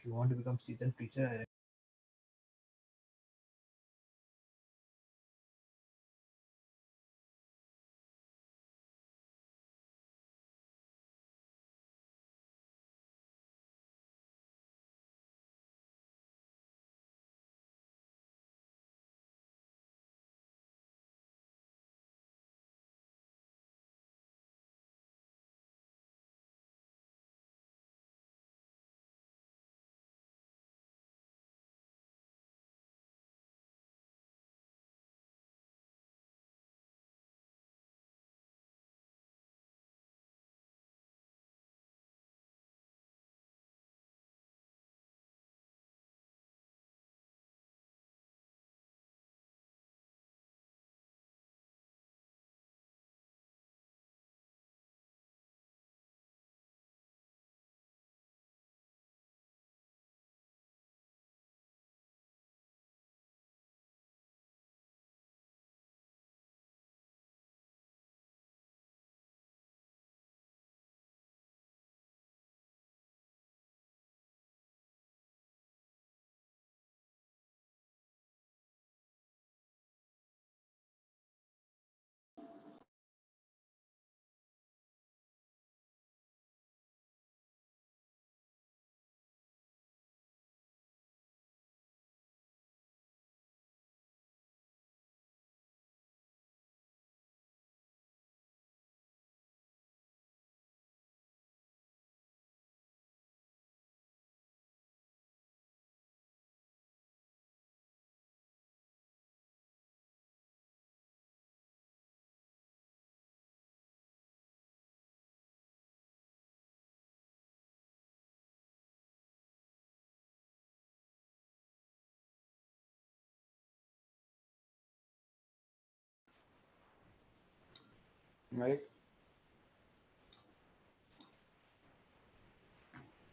if you want to become seasoned preacher, I right?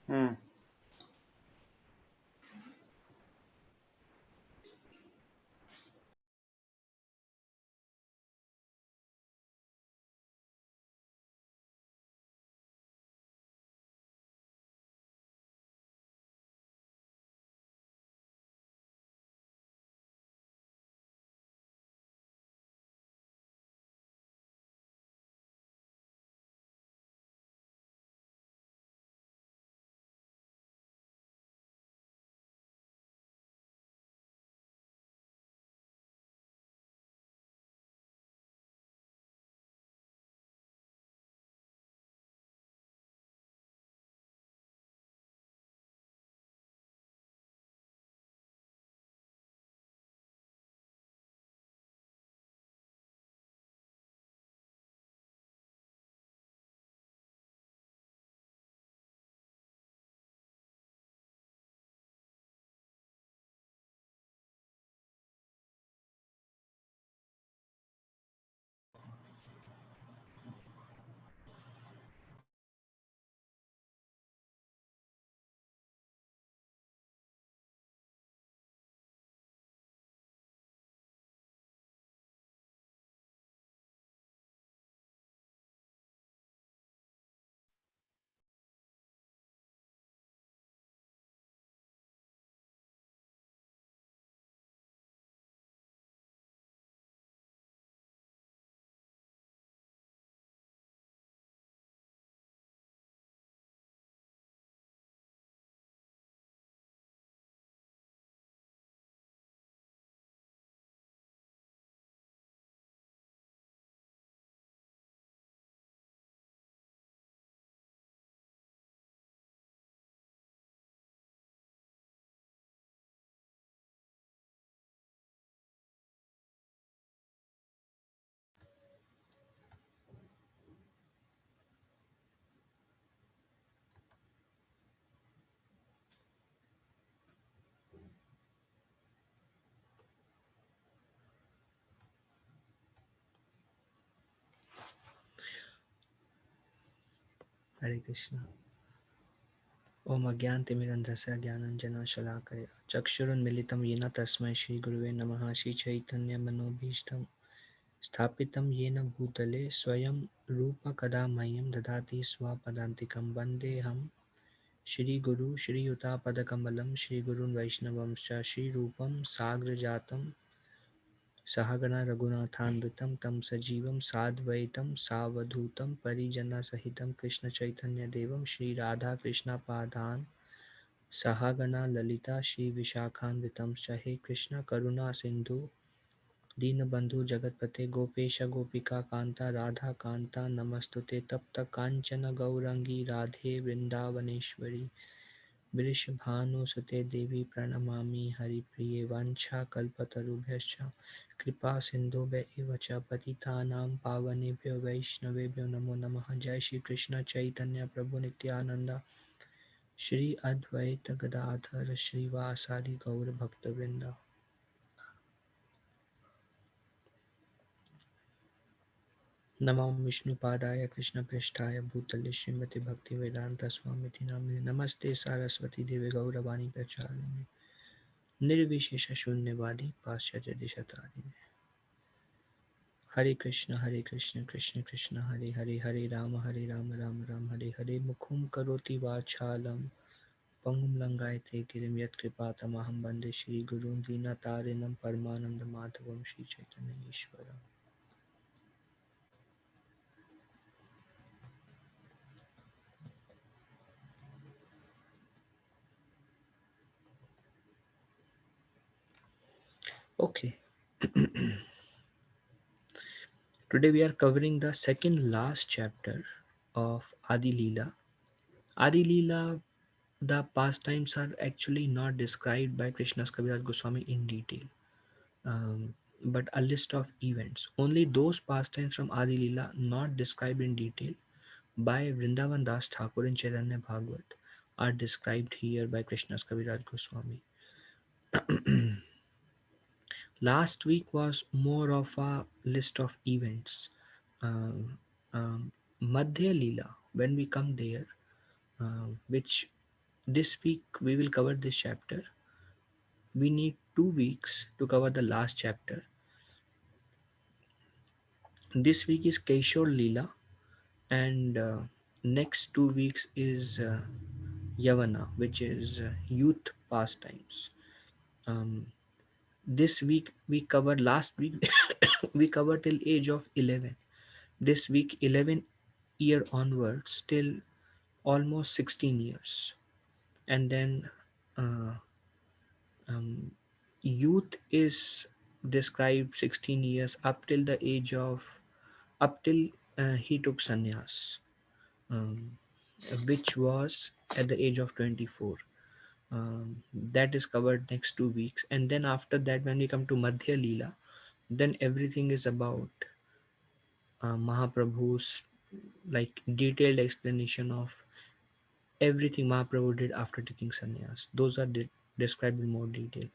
Hmm. Hare Krishna. Om Agyantimirandhasya Gyananjana Shalakaya Chakshurunmilitam Yena Tasmai Shri Guruve Namaha Shri Chaitanya Manobhishtam Sthapitam Yena Bhutale Swayam Rupa Kada Mayam Dadati Swapadantikam Vandeham Shri गुरु श्रीयुतापदकमलं श्रीगुरून् वैष्णवंश्च श्रीरूपं साग्रजातं सहगणा रघुनाथान्वितं तं सजीवं साद्वैतं सावधूतं परिजनसहितं कृष्णचैतन्यदेवं श्रीराधाकृष्णपादान् सहगणा ललिता श्रीविशाखान्वितं च हे कृष्ण करुणा सिन्धु दीनबन्धु जगत्पते गोपेश गोपिकान्ता राधाकान्ता नमस्तुते तप्त काञ्चन गौरङ्गी राधे वृन्दावनेश्वरि वृषभानुसुते देवी प्रणमामि हरिप्रिये वाञ्छाकल्पतरुभ्यश्च कृपासिन्धुभ्य एव च पतितानां पावनेभ्यो वैष्णवेभ्यो नमो नमः। जय श्री कृष्ण चैतन्य प्रभु नित्यानंद श्री अद्वैत गदाधर श्रीवासादि गौर भक्तवृंद। नमो विष्णुपादाय कृष्णपृष्ठाय भूतले श्रीमते भक्तिवेदांत स्वामी नामिने नमस्ते सारस्वती देवी गौरवाणी प्रचारिणे निर्विशेष शून्यवादी पाश्चात्य दिशतारिणे। हरे कृष्ण कृष्ण कृष्ण हरे हरे हरे राम राम राम हरे हरे मुखम करोति वाचालं पंगुम लंगायते गिरिम यत्कृपातमहं वन्दे श्रीगुरुं दीनतारिणं परमानन्दमाधवं Sri Chaitanya ईश्वरम्। Okay, today we are covering the second last chapter of Adi Leela. Adi Leela, the pastimes are actually not described by Krishna's Kaviraj Goswami in detail, but a list of events. Only those pastimes from Adi Leela not described in detail by Vrindavan Das Thakur in Chaitanya Bhagavat are described here by Krishna's Kaviraj Goswami. Last week was more of a list of events. Um, Madhya Leela, when we come there, which this week we will cover this chapter. We need 2 weeks to cover the last chapter. This week is Keshor Leela, and next 2 weeks is Yavana, which is youth pastimes. Um, this week we covered last week we covered till age of 11. This week 11 year onwards till almost 16 years, and then uh, um, youth is described 16 years up till the age of up till he took sannyas, um, which was at the age of 24. That is covered next 2 weeks, and then after that when we come to Madhya Leela, then everything is about Mahaprabhu's, like, detailed explanation of everything Mahaprabhu did after taking sannyas. Those are described in more detail.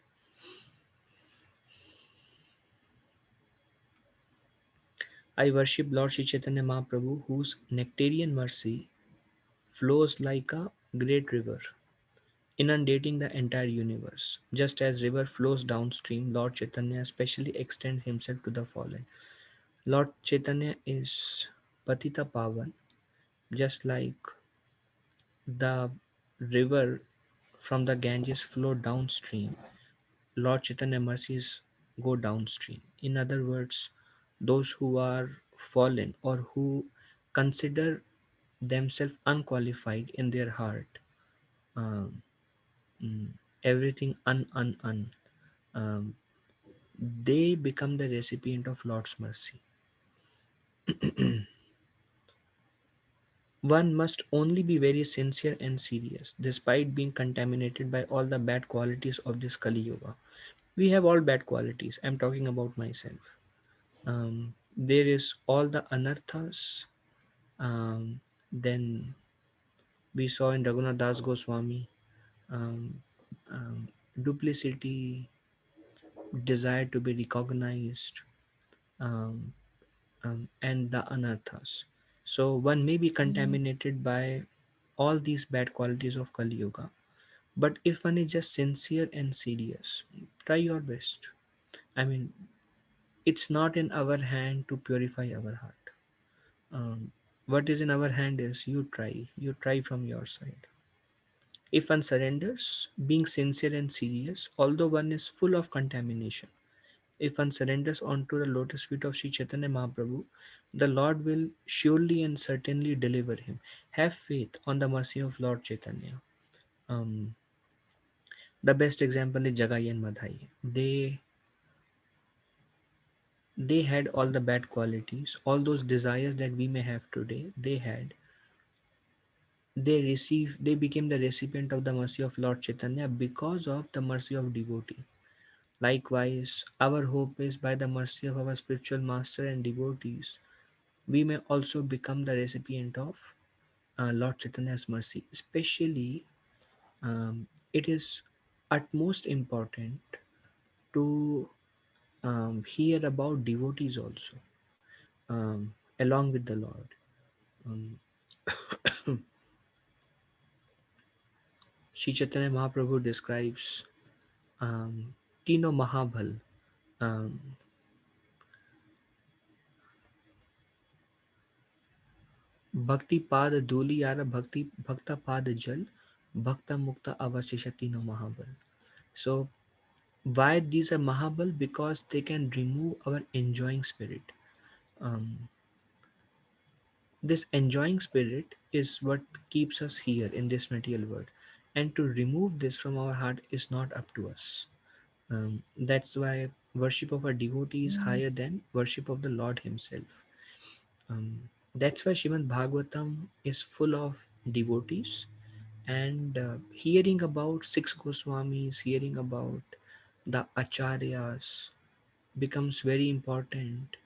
I worship Lord Sri Chaitanya Mahaprabhu, whose nectarian mercy flows like a great river, inundating the entire universe. Just as river flows downstream, Lord Chaitanya especially extends himself to the fallen. Lord Chaitanya is Patita Pavan, just like the river from the Ganges flow downstream. Lord Chaitanya mercies go downstream. In other words, those who are fallen or who consider themselves unqualified in their heart, um, mm, everything um, they become the recipient of Lord's mercy. One must only be very sincere and serious, despite being contaminated by all the bad qualities of this Kali Yuga. We have all bad qualities. I'm talking about myself. There is all the anarthas. Then we saw in Raghunath Das Goswami, um, um, duplicity, desire to be recognized, um, and the anarthas. So one may be contaminated by all these bad qualities of Kali Yuga. But if one is just sincere and serious, try your best. I mean, it's not in our hand to purify our heart. What is in our hand is you try from your side. If one surrenders, being sincere and serious, although one is full of contamination, if one surrenders onto the lotus feet of Sri Chaitanya Mahaprabhu, the Lord will surely and certainly deliver him. Have faith on the mercy of Lord Chaitanya. Um, the best example is Jagai and Madhai. They had all the bad qualities, all those desires that we may have today. They became the recipient of the mercy of Lord Chaitanya because of the mercy of devotee. Likewise, our hope is by the mercy of our spiritual master and devotees, we may also become the recipient of Lord Chaitanya's mercy. Especially, it is utmost important to hear about devotees also, along with the Lord. Um, Sri Chaitanya Mahaprabhu describes Tino Mahabhal, um, Bhakti Pad Dhuli Yara Bhakti Bhakta Pad Jal, Bhakta Mukta Avashesha Tino Mahabhal. So, why these are Mahabhal? Because they can remove our enjoying spirit. Um, this enjoying spirit is what keeps us here in this material world, and to remove this from our heart is not up to us. That's why worship of a devotee is higher than worship of the Lord Himself. That's why Shrimad Bhagavatam is full of devotees, and hearing about six Goswamis, hearing about the Acharyas becomes very important.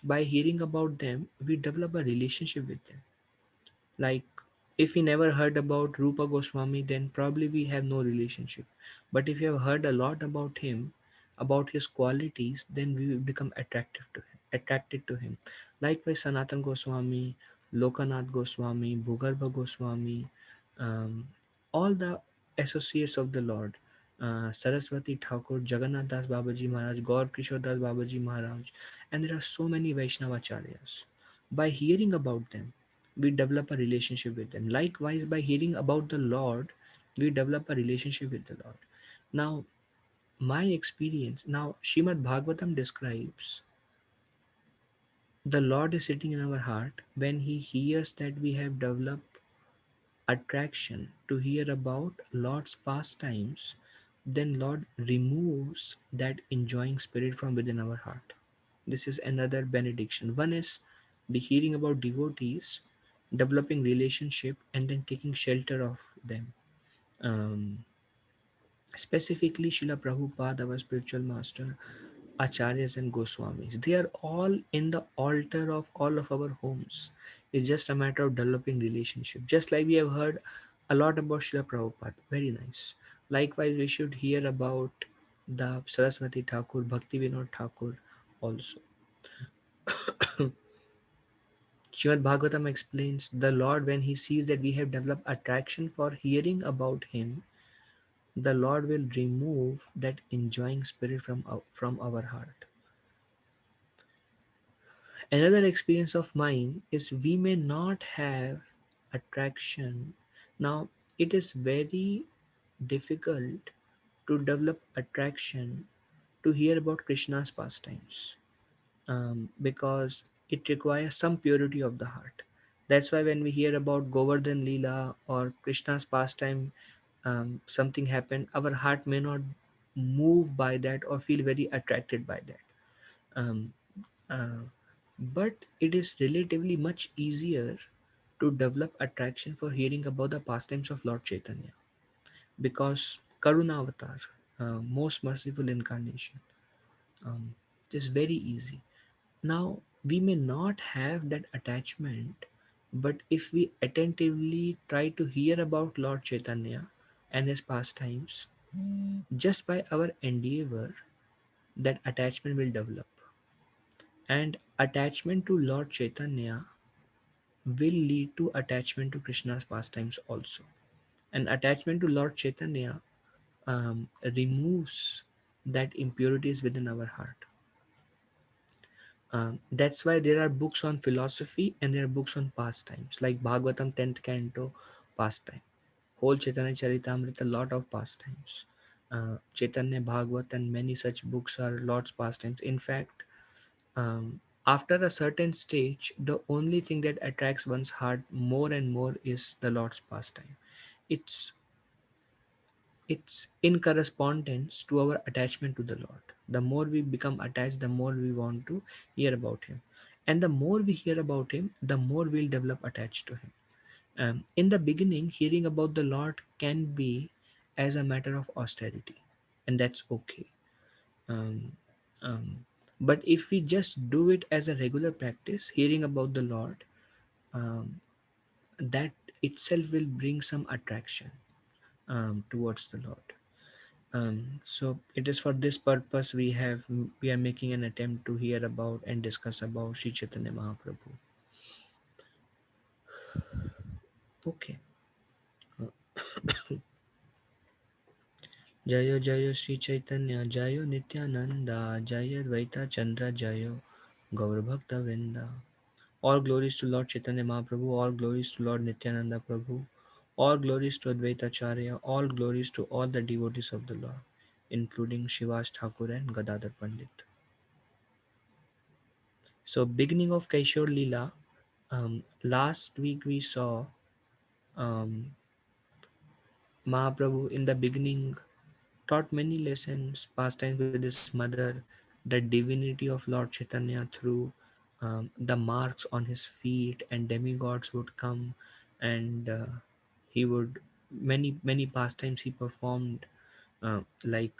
By hearing about them, we develop a relationship with them. Like, if we never heard about Rupa Goswami, then probably we have no relationship. But if you have heard a lot about him, about his qualities, then we will become attracted to him. Likewise, Sanatan Goswami, Lokanath Goswami, Bhugarbha Goswami, um, all the associates of the Lord, Saraswati Thakur, Jagannath Das Babaji Maharaj, Gaur Kishore Das Babaji Maharaj, and there are so many Vaishnavacharyas. By hearing about them, we develop a relationship with them. Likewise, by hearing about the Lord, we develop a relationship with the Lord. Now, my experience, now Shrimad Bhagavatam describes the Lord is sitting in our heart when He hears that we have developed attraction to hear about Lord's pastimes, then Lord removes that enjoying spirit from within our heart. This is another benediction. One is the hearing about devotees, developing relationship, and then taking shelter of them. Um, Specifically, Srila Prabhupada, our spiritual master, Acharyas and Goswamis, they are all in the altar of all of our homes. It's just a matter of developing relationship. Just like we have heard a lot about Srila Prabhupada, very nice. Likewise, we should hear about the Saraswati Thakur, Bhakti Vinod Thakur also. Srimad Bhagavatam explains the Lord, when He sees that we have developed attraction for hearing about Him, the Lord will remove that enjoying spirit from our heart. Another experience of mine is we may not have attraction. Now, it is very difficult to develop attraction to hear about Krishna's pastimes, because it requires some purity of the heart. That's why when we hear about Govardhan Leela or Krishna's pastime, something happened, our heart may not move by that or feel very attracted by that. Um, uh, but it is relatively much easier to develop attraction for hearing about the pastimes of Lord Chaitanya, because Karuna Avatar, most merciful incarnation, um, is very easy. Now, we may not have that attachment, but if we attentively try to hear about Lord Chaitanya and his pastimes, just by our endeavor, that attachment will develop. And attachment to Lord Chaitanya will lead to attachment to Krishna's pastimes also. And attachment to Lord Chaitanya removes that impurities within our heart. That's why there are books on philosophy and there are books on pastimes, like Bhagavatam 10th Canto pastime. whole Chaitanya Charitamrita, a lot of pastimes. Chaitanya Bhagavat and many such books are Lord's pastimes. In fact, after a certain stage, the only thing that attracts one's heart more and more is the Lord's pastime. It's it's in correspondence to our attachment to the Lord. The more we become attached, the more we want to hear about Him, and the more we hear about Him, the more we'll develop attached to Him. In the beginning, hearing about the Lord can be as a matter of austerity, and that's okay. Um, um, but if we just do it as a regular practice, hearing about the Lord, um, that itself will bring some attraction towards the Lord. So it is for this purpose we are making an attempt to hear about and discuss about Sri Chaitanya Mahaprabhu. Okay. Jayo Jayo Sri Chaitanya Jayo Nityananda Jayo Dvaita Chandra Jayo Gaur Bhakta Vrinda. All glories to Lord Chaitanya Mahaprabhu, all glories to Lord Nityananda Prabhu, all glories to Advaita Acharya, all glories to all the devotees of the Lord, including Shivas Thakur and Gadadhar Pandit. So, beginning of Kaishore Leela, last week we saw um, Mahaprabhu in the beginning taught many lessons, pastimes with his mother, the divinity of Lord Chaitanya through the marks on his feet, and demigods would come, and he would many pastimes he performed, like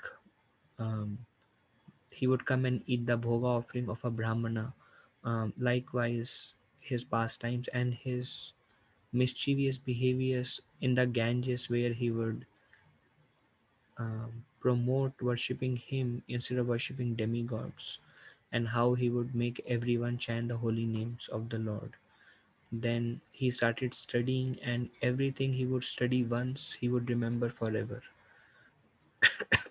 um, he would come and eat the bhoga offering of a brahmana. Likewise, his pastimes and his mischievous behaviors in the Ganges, where he would promote worshipping him instead of worshipping demigods, and how he would make everyone chant the holy names of the Lord. Then he started studying, and everything he would study once, he would remember forever.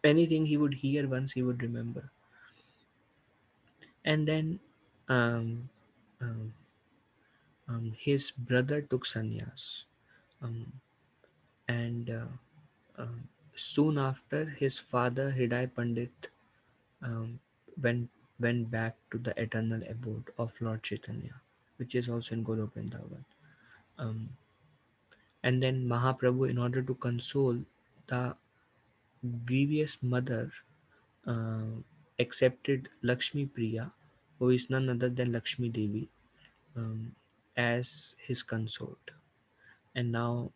Anything he would hear once, he would remember. And then um, um, his brother took sannyas, um, and soon after, his father, Hridaya Pandit, um, went went back to the eternal abode of Lord Chaitanya, which is also in Golok Vrindavan. Um, and then Mahaprabhu, in order to console the grievous mother, uh, accepted Lakshmi Priya, who is none other than Lakshmi Devi, um, as his consort. And now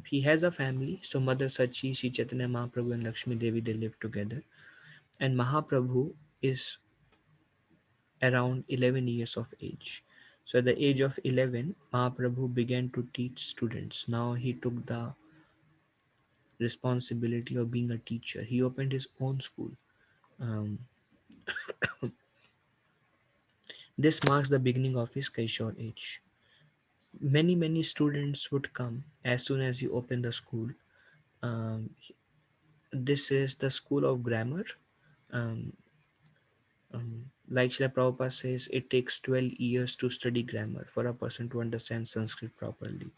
he has a family. So Mother Sachi, Sri Chaitanya Mahaprabhu, and Lakshmi Devi, they live together. And Mahaprabhu is around 11 years of age. So at the age of 11, Mahaprabhu began to teach students. Now he took the responsibility of being a teacher. He opened his own school. Um, this marks the beginning of his Kaishore age. Many students would come as soon as he opened the school. Um, this is the school of grammar. Um, like Srila Prabhupada says, it takes 12 years to study grammar for a person to understand Sanskrit properly.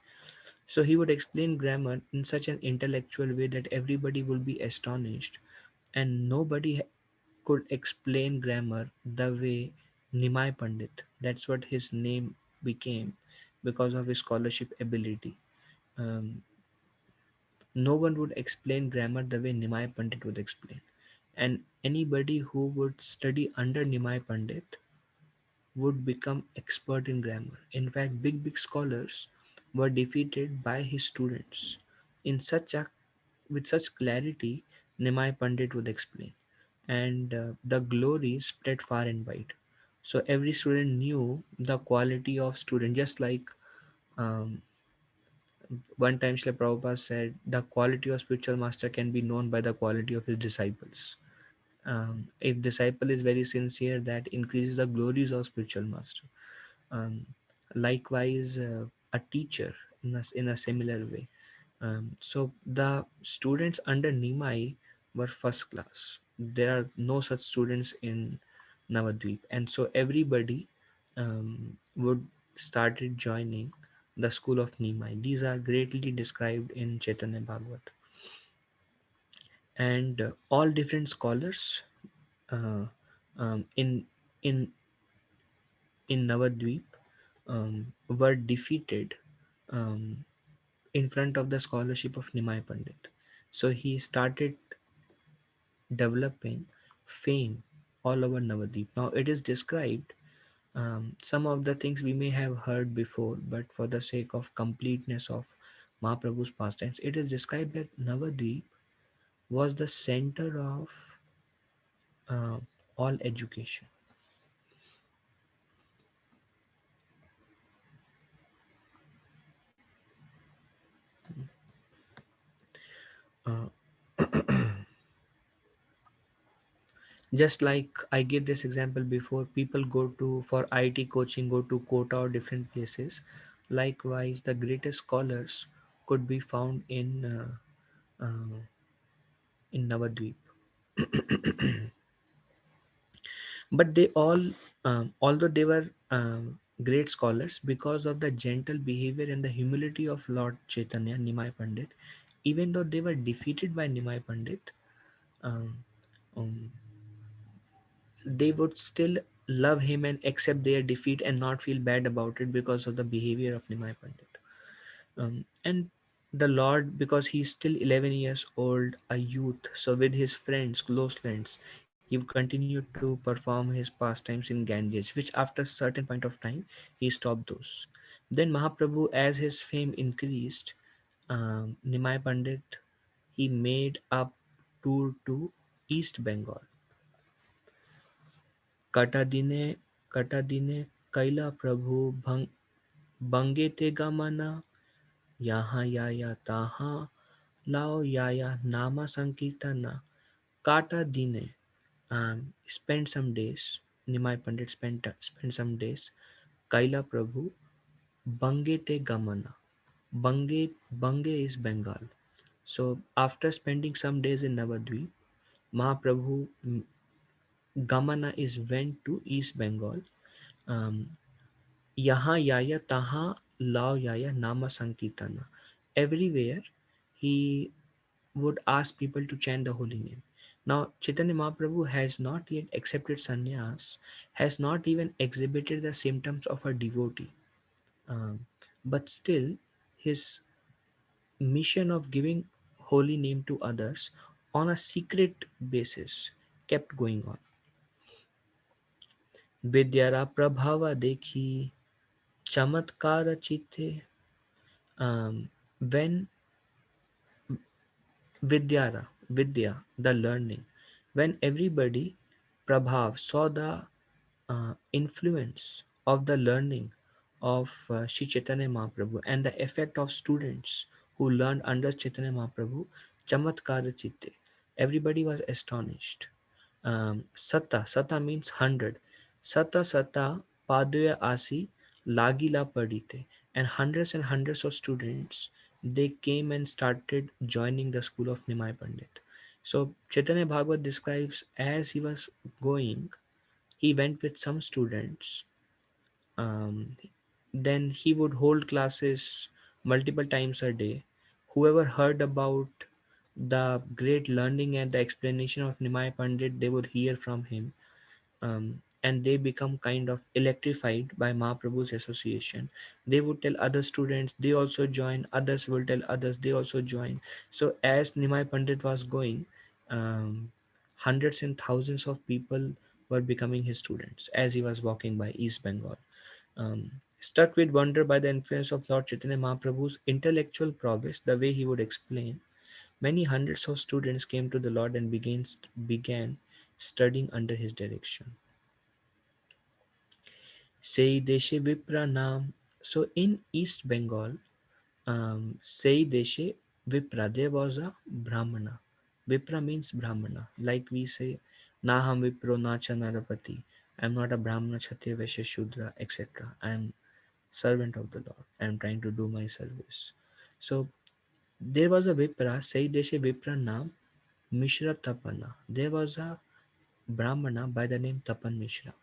So he would explain grammar in such an intellectual way that everybody will be astonished, and nobody could explain grammar the way Nimai Pandit. That's what his name became because of his scholarship ability. Um, no one would explain grammar the way Nimai Pandit would explain. And anybody who would study under Nimai Pandit would become expert in grammar. In fact, big scholars were defeated by his students in such a with such clarity. Nimai Pandit would explain, and the glory spread far and wide. So every student knew the quality of student, just like um, one time Srila Prabhupada said, the quality of spiritual master can be known by the quality of his disciples. If disciple is very sincere, that increases the glories of spiritual master. um, Likewise, a teacher in a similar way. So the students under Nimai were first class. There are no such students in Navadvip, and so everybody would started joining the school of Nimai. These are greatly described in Chaitanya Bhagavat. And all different scholars uh, in in Navadvip were defeated um, in front of the scholarship of Nimai Pandit. So he started developing fame all over Navadvip. Now it is described, some of the things we may have heard before, but for the sake of completeness of Mahaprabhu's pastimes, it is described that Navadvip was the center of uh, all education. Uh, just like I gave this example before, people go to for IT coaching, go to Kota or different places. Likewise, the greatest scholars could be found in Navadvip. But they all, although they were great scholars, because of the gentle behavior and the humility of Lord Chaitanya, Nimai Pandit, even though they were defeated by Nimai Pandit, um, um, they would still love him and accept their defeat and not feel bad about it because of the behavior of Nimai Pandit. And the Lord, because he's still 11 years old, a youth, so with his friends, close friends, he would continue to perform his pastimes in Ganges, which after a certain point of time, he stopped those. Then Mahaprabhu, as his fame increased, Nimai Pandit, he made a tour to East Bengal. कटा दिने कैला प्रभु बंगे ते गमना यहाँ या तहाँ लाओ या Nama Sankirtana. Kata Dine spent some days, Nimai Pandit spent some days, Kaila Prabhu, Bange Te Gamana. Bange is Bengal. So after spending some days in Navadvip, Mahaprabhu Gamana is went to East Bengal. Um, Yaha Yaya Taha Lao Yaya Nama Sankirtana. Everywhere he would ask people to chant the holy name. Now, Chaitanya Mahaprabhu has not yet accepted sannyas, has not even exhibited the symptoms of a devotee. Um, but still, his mission of giving holy name to others on a secret basis kept going on. विद्यारा प्रभाव देखी चमत्कार चित्ते. When Vidya, the learning. When everybody, Prabhav, saw the influence of the learning of Sri Chaitanya Mahaprabhu and the effect of students who learned under Chaitanya Mahaprabhu, Chamatkara Chitte, everybody was astonished. Sata means 100. Sata Padya Asi Lagila Padite. And hundreds of students, they came and started joining the school of Nimai Pandit. So Chaitanya Bhagavat describes as he was going, he went with some students. Um, then he would hold classes multiple times a day. Whoever heard about the great learning and the explanation of Nimai Pandit, they would hear from him, and they become kind of electrified by Mahaprabhu's association. They would tell other students, they also join, others will tell others, they also join. So as Nimai Pandit was going, um, hundreds and thousands of people were becoming his students as he was walking by East Bengal. Struck with wonder by the influence of Lord Chaitanya Mahaprabhu's intellectual prowess, the way he would explain, many hundreds of students came to the Lord and began studying under his direction. Sei Deshe Vipra Nam. So in East Bengal, Sei Deshe Vipra, there was a Brahmana. Vipra means Brahmana. Like we say, Naham Vipro Nacha Narapati. I am not a Brahmana, Kshatriya, Vaishya, Shudra, etc. I am servant of the Lord. I am trying to do my service. So there was a Vipra, Sei Deshe Vipra Nam Mishra Tapana. There was a Brahmana by the name Tapan Mishra.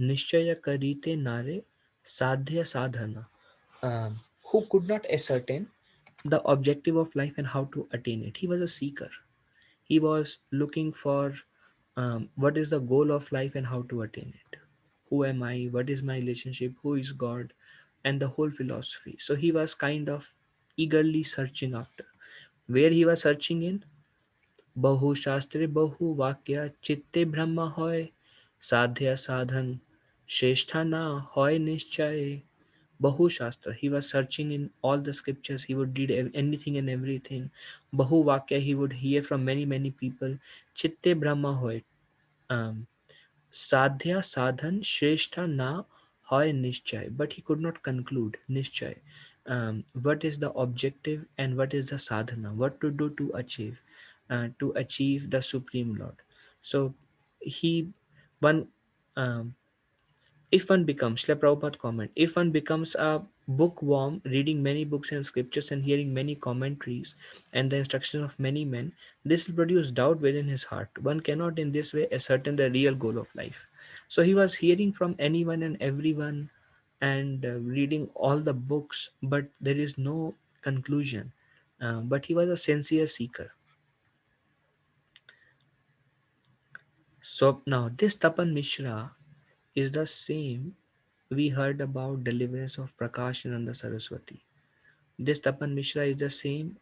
निश्चय करीते नारे साध्य साधना. who could not ascertain the objective of life and how to attain it. He was a seeker. He was looking for what is the goal of life and how to attain it. Who am I? What is my relationship? Who is God? And the whole philosophy. So he was kind of eagerly searching after. Where he was searching in? बहु शास्त्रे बहु वाक्य चित्ते ब्रह्म होय साध्य साधन श्रेष्ठा na hoy निश्चय. Bahu Shastra. He was searching in all the scriptures. He would read anything and everything. Bahu Vakya. He would hear from many, many people. Chitte Brahma hoy. Um, Sadhya sadhan shrestha na hoy nischay. But he could not conclude nischay. What is the objective and what is the sadhana? What to do to achieve the Supreme Lord. So he one um, if one becomes, like Prabhupada comment, if one becomes a bookworm, reading many books and scriptures and hearing many commentaries and the instructions of many men, this will produce doubt within his heart. One cannot in this way ascertain the real goal of life. So he was hearing from anyone and everyone and reading all the books, but there is no conclusion. But he was a sincere seeker. So now this Tapan Mishra is the same we heard about deliverance of Prakashananda Saraswati. This Tapan Mishra is the same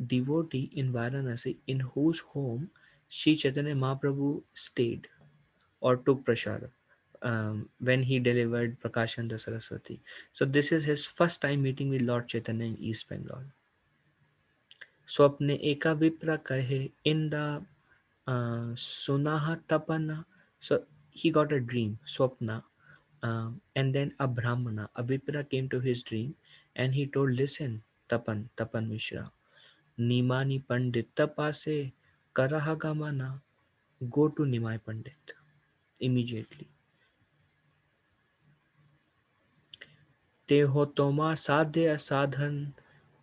devotee in Varanasi in whose home Sri Chaitanya Mahaprabhu stayed or took prasad when he delivered Prakashananda Saraswati. So this is his first time meeting with Lord Chaitanya in East Bengal. Swapne eka vipra kahe in the sunaha tapana. So he got a dream, swapna, and then a brahmana, a vipra came to his dream and he told, listen, Tapan Mishra, Nimani Pandit tapase karaha gamana, go to Nimai Pandit immediately. Te ho tomar sadhya sadhan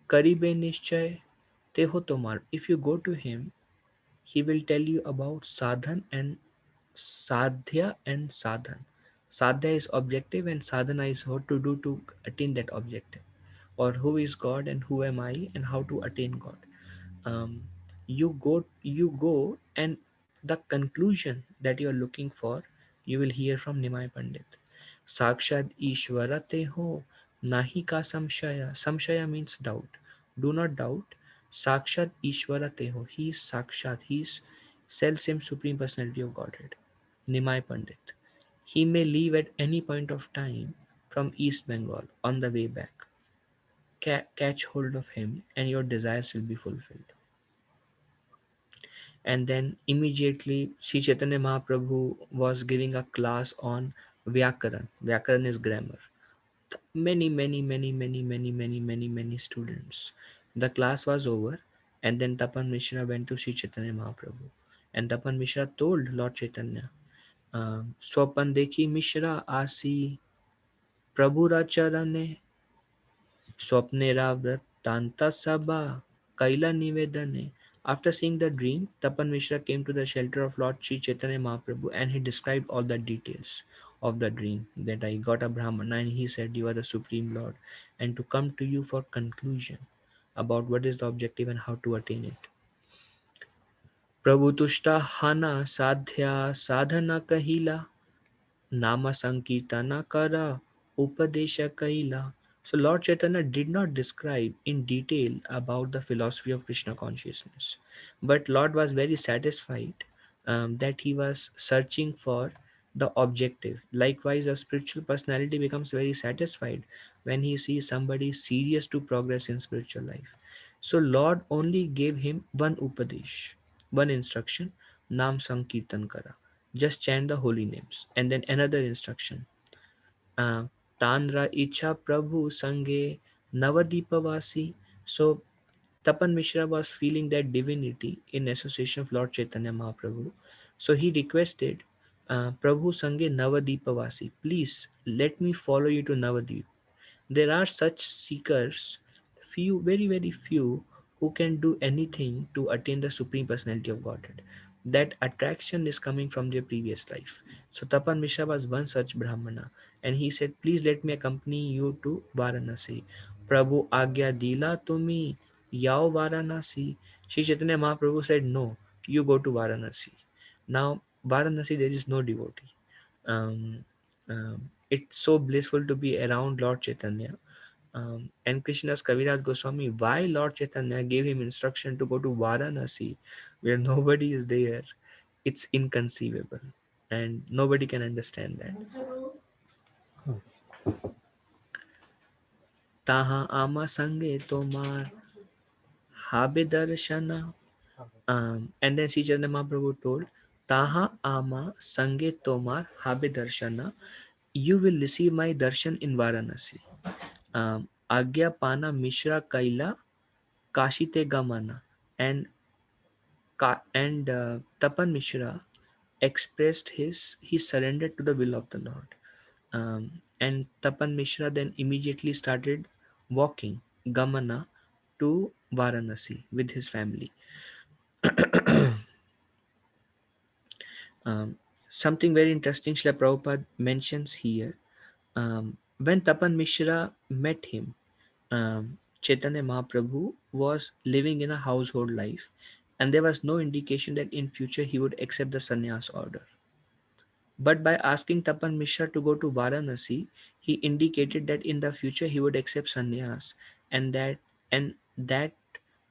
karibe nishchay. Te ho tomar, if you go to him, he will tell you about sadhan and sadhya and sadhan. Sadhya is objective and sadhana is what to do to attain that objective, or who is God and who am I and how to attain God. um, you go and the conclusion that you are looking for you will hear from Nimai Pandit. Sakshad Ishvara te ho nahi ka samshaya. Samshaya means doubt. Do not doubt. Sakshad Ishvara te ho, he is Sakshat, he is self same supreme personality of Godhead. Nimai Pandit, he may leave at any point of time from East Bengal. On the way back, catch hold of him and your desires will be fulfilled. And then immediately Sri Chaitanya Mahaprabhu was giving a class on Vyakaran. Vyakaran is grammar. Many students. The class was over, and then Tapan Mishra went to Sri Chaitanya Mahaprabhu. And Tapan Mishra told Lord Chaitanya, Swapan dekhi Mishra asi Prabhu Racharane Swapnera Sabha Kaila Nivedane. After seeing the dream, Tapan Mishra came to the shelter of Lord Sri Chaitanya Mahaprabhu and he described all the details of the dream, that I got a Brahmana and he said, you are the Supreme Lord, and to come to you for conclusion about what is the objective and how to attain it. Prabhu Tushta Hana Sadhya Sadhana Kahila Nama Sankirtana Kara Upadesha Kaila. So Lord Chaitanya did not describe in detail about the philosophy of Krishna consciousness, but Lord was very satisfied that he was searching for the objective. Likewise, a spiritual personality becomes very satisfied when he sees somebody serious to progress in spiritual life. So Lord only gave him one upadesh, one instruction, Nam Sankirtan Kara, just chant the holy names. And then another instruction, uh, Tanra Icha Prabhu Sange Navadipavasi. So Tapan Mishra was feeling that divinity in association of Lord Chaitanya Mahaprabhu. So he requested, Prabhu Sange Navadipavasi, please let me follow you to Navadip. There are such seekers, few, very, very few, who can do anything to attain the Supreme Personality of Godhead. That attraction is coming from their previous life. So Tapan Mishra was one such Brahmana, and he said, "Please let me accompany you to Varanasi." Prabhu Agya Dila Tumi Yao Varanasi. Sri Chaitanya Mahaprabhu said, "No, you go to Varanasi." Now, Varanasi, there is no devotee. It's so blissful to be around Lord Chaitanya. And Krishna's Kaviraj Goswami, why Lord Chaitanya gave him instruction to go to Varanasi where nobody is there, it's inconceivable. And nobody can understand that. Taha ama sange tomar habe darshana. And then Sri Chaitanya Mahaprabhu told, Taha ama sange tomar habe darshana. You will receive my darshan in Varanasi. Agya pana mishra kaila kashite gamana. And Tapan Mishra expressed he surrendered to the will of the Lord. And Tapan Mishra then immediately started walking Gamana to Varanasi with his family. Um, Something very interesting Srila Prabhupada mentions here. When Tapan Mishra met him, Chaitanya Mahaprabhu was living in a household life, and there was no indication that in future he would accept the sannyas order. But by asking Tapan Mishra to go to Varanasi, he indicated that in the future he would accept sannyas, and that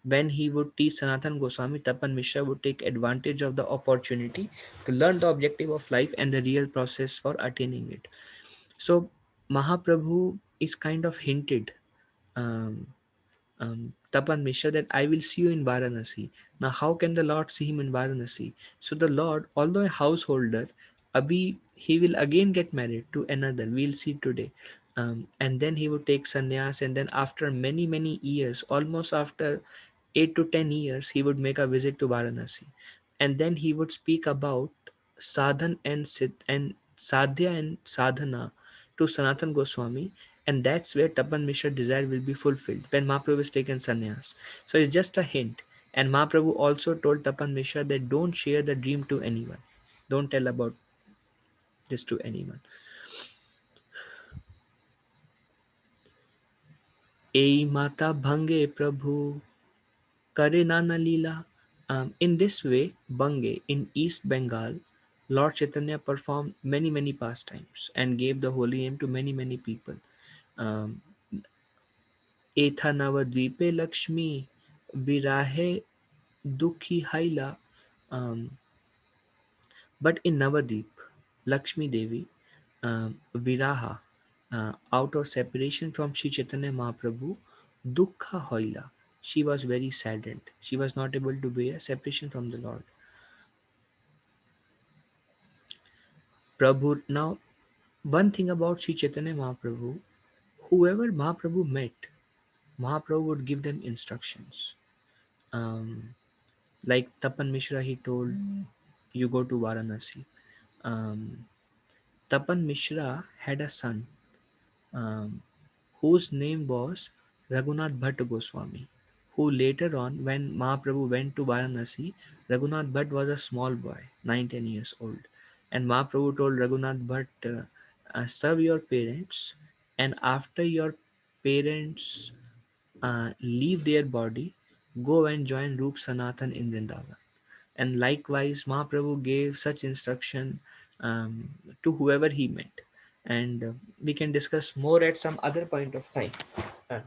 when he would teach Sanatan Goswami, Tapan Mishra would take advantage of the opportunity to learn the objective of life and the real process for attaining it. So Mahaprabhu is kind of hinted, um, Tapan Mishra, that I will see you in Varanasi. Now, how can the Lord see him in Varanasi? So the Lord, although a householder, Abhi, he will again get married to another. We'll see today. And then he would take sannyas, and then after many, many years, almost after 8 to 10 years, he would make a visit to Varanasi. And then he would speak about sadhan and sadhya and sadhana to Sanatan Goswami, and that's where Tapan Mishra desire will be fulfilled when Mahaprabhu is taken sannyas. So it's just a hint. And Mahaprabhu also told Tapan Mishra that don't share the dream to anyone. Don't tell about this to anyone. Ei Mata Bhange Prabhu Kare Nana Leela. In this way, Bange in East Bengal, Lord Chaitanya performed many, many pastimes and gave the holy name to many, many people. Um, Etha Navadvipe Lakshmi Virahe Dukhi Haila. Um, but in Navadvip, Lakshmi Devi, Viraha, out of separation from Sri Chaitanya Mahaprabhu, Dukha Hoila, she was very saddened. She was not able to bear separation from the Lord. Prabhu, now, one thing about Sri Chaitanya Mahaprabhu, whoever Mahaprabhu met, Mahaprabhu would give them instructions. Um, like Tapan Mishra, he told, you go to Varanasi. Um, Tapan Mishra had a son, um, whose name was Raghunath Bhatt Goswami, who later on, when Mahaprabhu went to Varanasi, Raghunath Bhatt was a small boy, 9, 10 years old. And Mahaprabhu told Raghunath Bhatt, serve your parents, and after your parents leave their body, go and join Rup Sanatan in Vrindavan. And likewise, Mahaprabhu gave such instruction um, to whoever he met. And we can discuss more at some other point of time. Uh,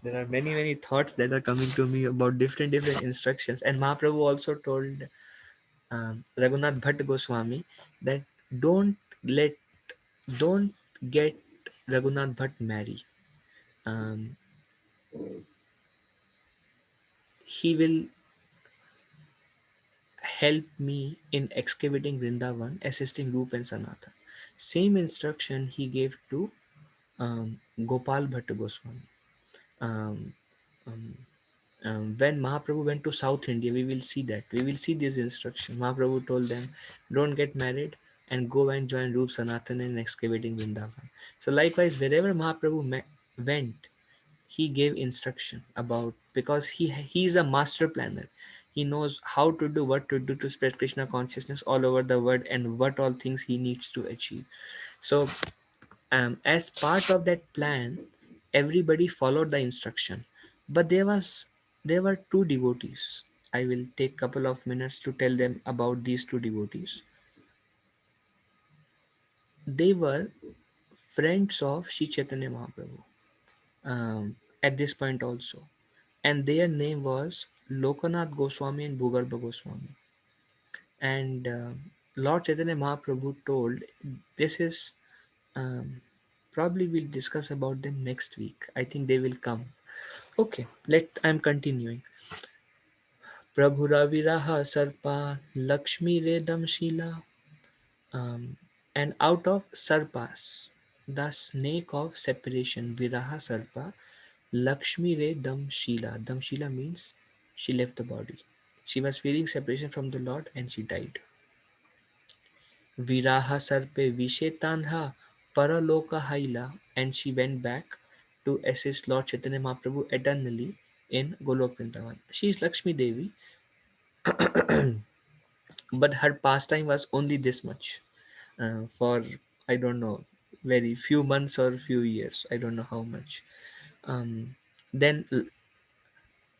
there are many, many thoughts that are coming to me about different instructions. And Mahaprabhu also told Raghunath Bhatt Goswami that don't let, don't get Raghunath Bhatt marry. Um, he will help me in excavating Vrindavan, assisting Rup and Sanatan. Same instruction he gave to Gopal Bhatta Goswami. Um, um, when Mahaprabhu went to South India, we will see that. We will see this instruction. Mahaprabhu told them, don't get married and go and join Rup Sanatan in excavating Vrindavan. So likewise, wherever Mahaprabhu went, he gave instruction about, because he is a master planner. He knows how to do, what to do to spread Krishna consciousness all over the world, and what all things he needs to achieve. So As part of that plan, everybody followed the instruction, but there were two devotees. I will take couple of minutes to tell them about these two devotees. They were friends of Sri Chaitanya Mahaprabhu at this point also, and their name was Lokanath Goswami and Bhugarbha Goswami. And Lord Chaitanya Mahaprabhu told, this is um, probably we'll discuss about them next week. I think they will come. Okay, I'm continuing. Prabhu Raviraha Sarpa Lakshmi Redam Shila, um, and out of Sarpas, the snake of separation, Viraha Sarpa, Lakshmi Re Dam Shila. Dam Shila means she left the body. She was feeling separation from the Lord and she died. Viraha Sarpe Vishe Tanha Paraloka Haila, and she went back to assist Lord Chaitanya Mahaprabhu eternally in Golok Vrindavan. She is Lakshmi Devi, but her pastime was only this much for, I don't know, very few months or few years. I don't know how much. Then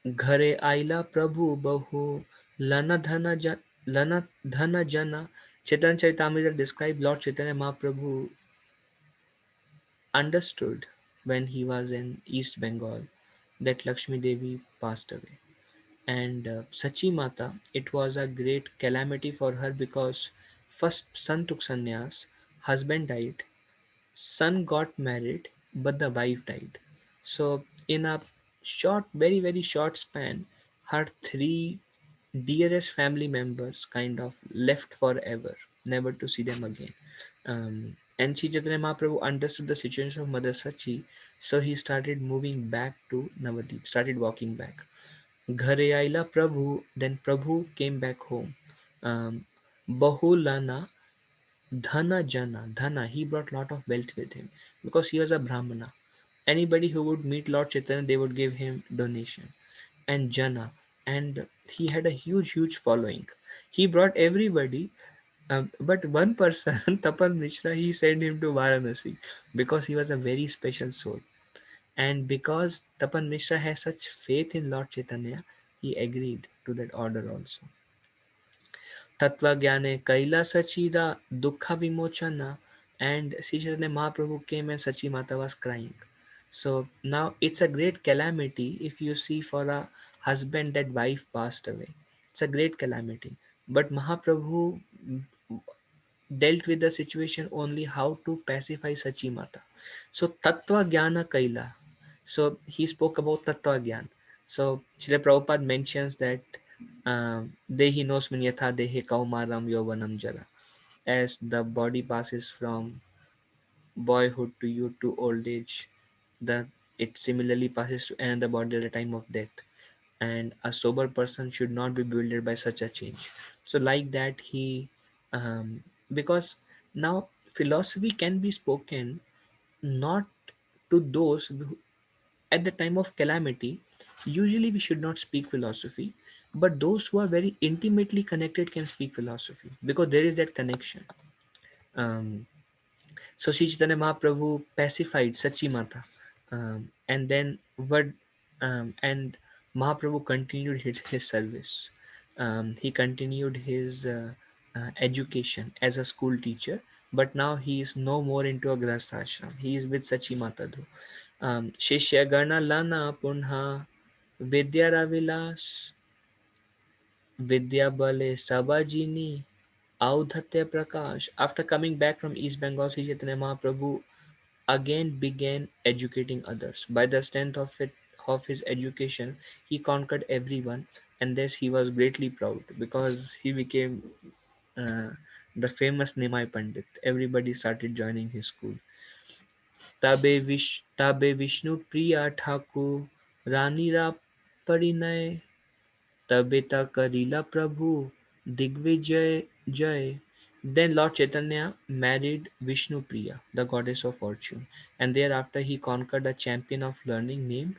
घरे आइला प्रभु बहु lana dhana lana dhana jana. Chaitanya Charitamrita described Lord Chaitanya Mahaprabhu understood when he was in East Bengal that Lakshmi Devi passed away. And Sachi Mata, it was a great calamity for her because first son took sannyas, husband died, son got married, but the wife died. So in a short, very very short span, her three dearest family members kind of left forever, never to see them again. And Sri Chaitanya Mahaprabhu understood the situation of Mother Sachi, so he started moving back to Navadip, started walking back. Ghare aila Prabhu, then Prabhu came back home. Um, Bahulana Dhana Jana, Dhana, he brought lot of wealth with him because he was a Brahmana. Anybody who would meet Lord Chaitanya, they would give him donation. And Jana, and he had a huge following. He brought everybody, but one person, Tapan Mishra, he sent him to Varanasi because he was a very special soul. And because Tapan Mishra has such faith in Lord Chaitanya, he agreed to that order also. Tatvagyan Kaila Sachida Dukha Vimochana, and Sri Chaitanya Mahaprabhu came and Sachi Mata was crying. So now it's a great calamity if you see for a husband that wife passed away. It's a great calamity. But Mahaprabhu dealt with the situation only how to pacify Sachi Mata. So Tattva Jnana Kaila. So he spoke about Tattva Gyan. So Srila Prabhupada mentions that Dehi nosmin yatha dehe kaumaram yovanam jara. As the body passes from boyhood to youth to old age, the it similarly passes to another body at the time of death. And a sober person should not be bewildered by such a change. So like that he, because now philosophy can be spoken not to those who, at the time of calamity, usually we should not speak philosophy, but those who are very intimately connected can speak philosophy because there is that connection. um, so Sri Chaitanya Mahaprabhu pacified Sachi Mata, and then what? And Mahaprabhu continued his service. He continued his education as a school teacher, but now he is no more into a grahastha ashram. He is with Sachi Mata. Shishya Gana Lana Punha Vidya Ravilas Vidya Bale Sabajini Audhatya Prakash. After coming back from East Bengal, Sri Chaitanya Mahaprabhu again began educating others. By the strength of his education, he conquered everyone, and thus he was greatly proud because he became uh, the famous Nimai Pandit. Everybody started joining his school. ताबे विष्णु प्रिया ठाकुर रानी रा परिणय तबे ता करीला प्रभु Digvijay Jay. Then Lord Chaitanya married Vishnu Priya, the goddess of fortune, and thereafter he conquered a champion of learning named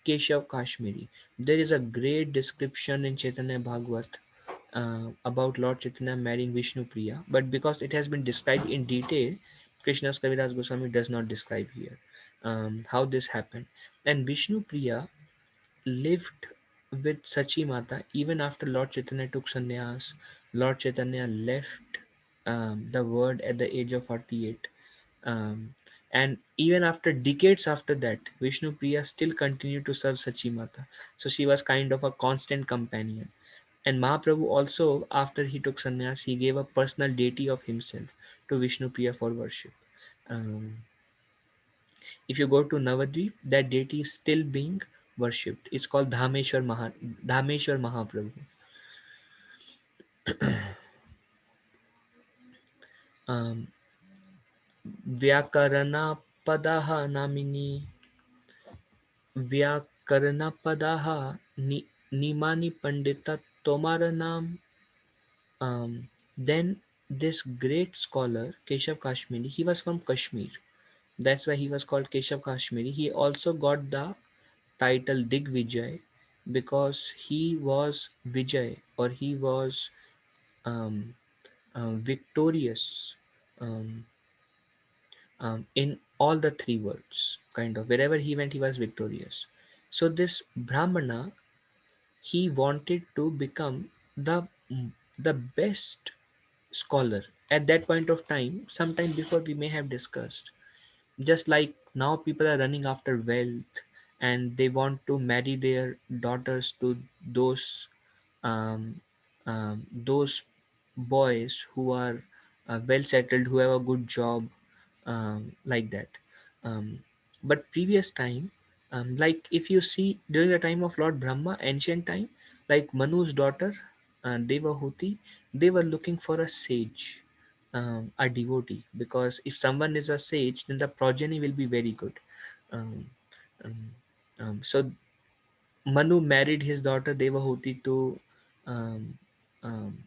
Keshav Kashmiri. There is a great description in Chaitanya Bhagavat about Lord Chaitanya marrying Vishnu Priya, but because it has been described in detail, Krishna's Kaviraj Goswami does not describe here how this happened. And Vishnu Priya lived with Sachi Mata even after Lord Chaitanya took sannyas. Lord Chaitanya left the world at the age of 48. Um, and even after decades after that, Vishnu Priya still continued to serve Sachi Mata. So she was kind of a constant companion. And Mahaprabhu also, after he took sannyas, he gave a personal deity of himself to Vishnu Priya for worship. Um, if you go to Navadvip, that deity is still being worshipped. It's called Dhameshwar Mahaprabhu. Um, व्याकरणपदः नामिनी व्याकरणपदः निमानि पंडित तोमार नाम. Then this great scholar Keshav Kashmiri, he was from Kashmir. That's why he was called Keshav Kashmiri. He also got the title Digvijay because he was Vijay, or he was um, victorious um, in all the three worlds. Kind of wherever he went, he was victorious. So this Brahmana, he wanted to become the best scholar at that point of time. Sometime before, we may have discussed, just like now people are running after wealth and they want to marry their daughters to those um, those boys who are well settled, who have a good job, like that. um, but previous time, like if you see during the time of Lord Brahma, ancient time, like Manu's daughter, Devahuti, they were looking for a sage, a devotee, because if someone is a sage, then the progeny will be very good. um, um, so Manu married his daughter Devahuti to um, um,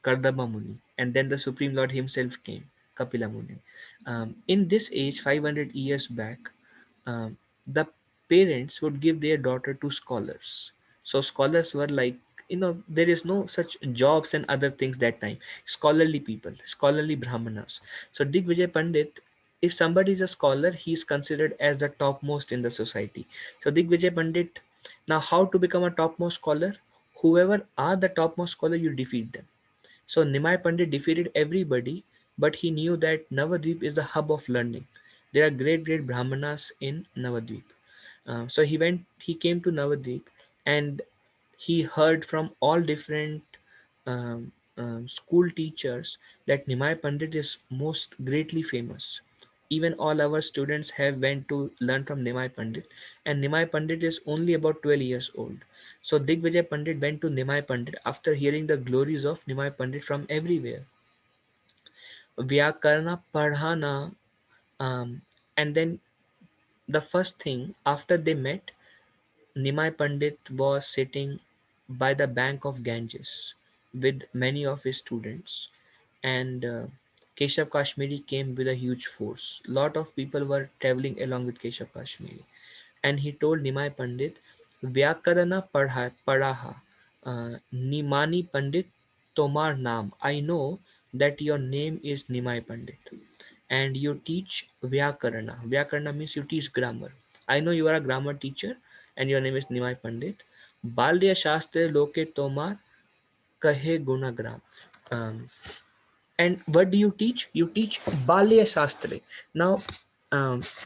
Kardama Muni, and then the Supreme Lord himself came, Kapila Muni. In this age, 500 years back, the parents would give their daughter to scholars. So scholars were like, there is no such jobs and other things that time. Scholarly people, scholarly Brahmanas. So Digvijay Pandit, if somebody is a scholar, he is considered as the topmost in the society. So Digvijay Pandit, now how to become a topmost scholar? Whoever are the topmost scholar, you defeat them. So Nimai Pandit defeated everybody, but he knew that Navadvip is the hub of learning. There are great, great Brahmanas in Navadvip. So he came to Navadvip, and he heard from all different school teachers that Nimai Pandit is most greatly famous. Even all our students have went to learn from Nimai Pandit, and Nimai Pandit is only about 12 years old. So Digvijay Pandit went to Nimai Pandit after hearing the glories of Nimai Pandit from everywhere. Vyakarna Padhana, and then the first thing after they met, Nimai Pandit was sitting by the bank of Ganges with many of his students, and Keshav Kashmiri came with a huge force. Lot of people were traveling along with Keshav Kashmiri, and he told Nimai Pandit, "Vyakarana Padaha, Nimani Pandit Tomar Naam. I know that your name is Nimai Pandit, and you teach Vyakarana. Vyakarana means you teach grammar. I know you are a grammar teacher, and your name is Nimai Pandit. Balya Shastre Loke Tomar Kahe Gunagram." Um, and what do you teach? You teach Balya Shastre. Now,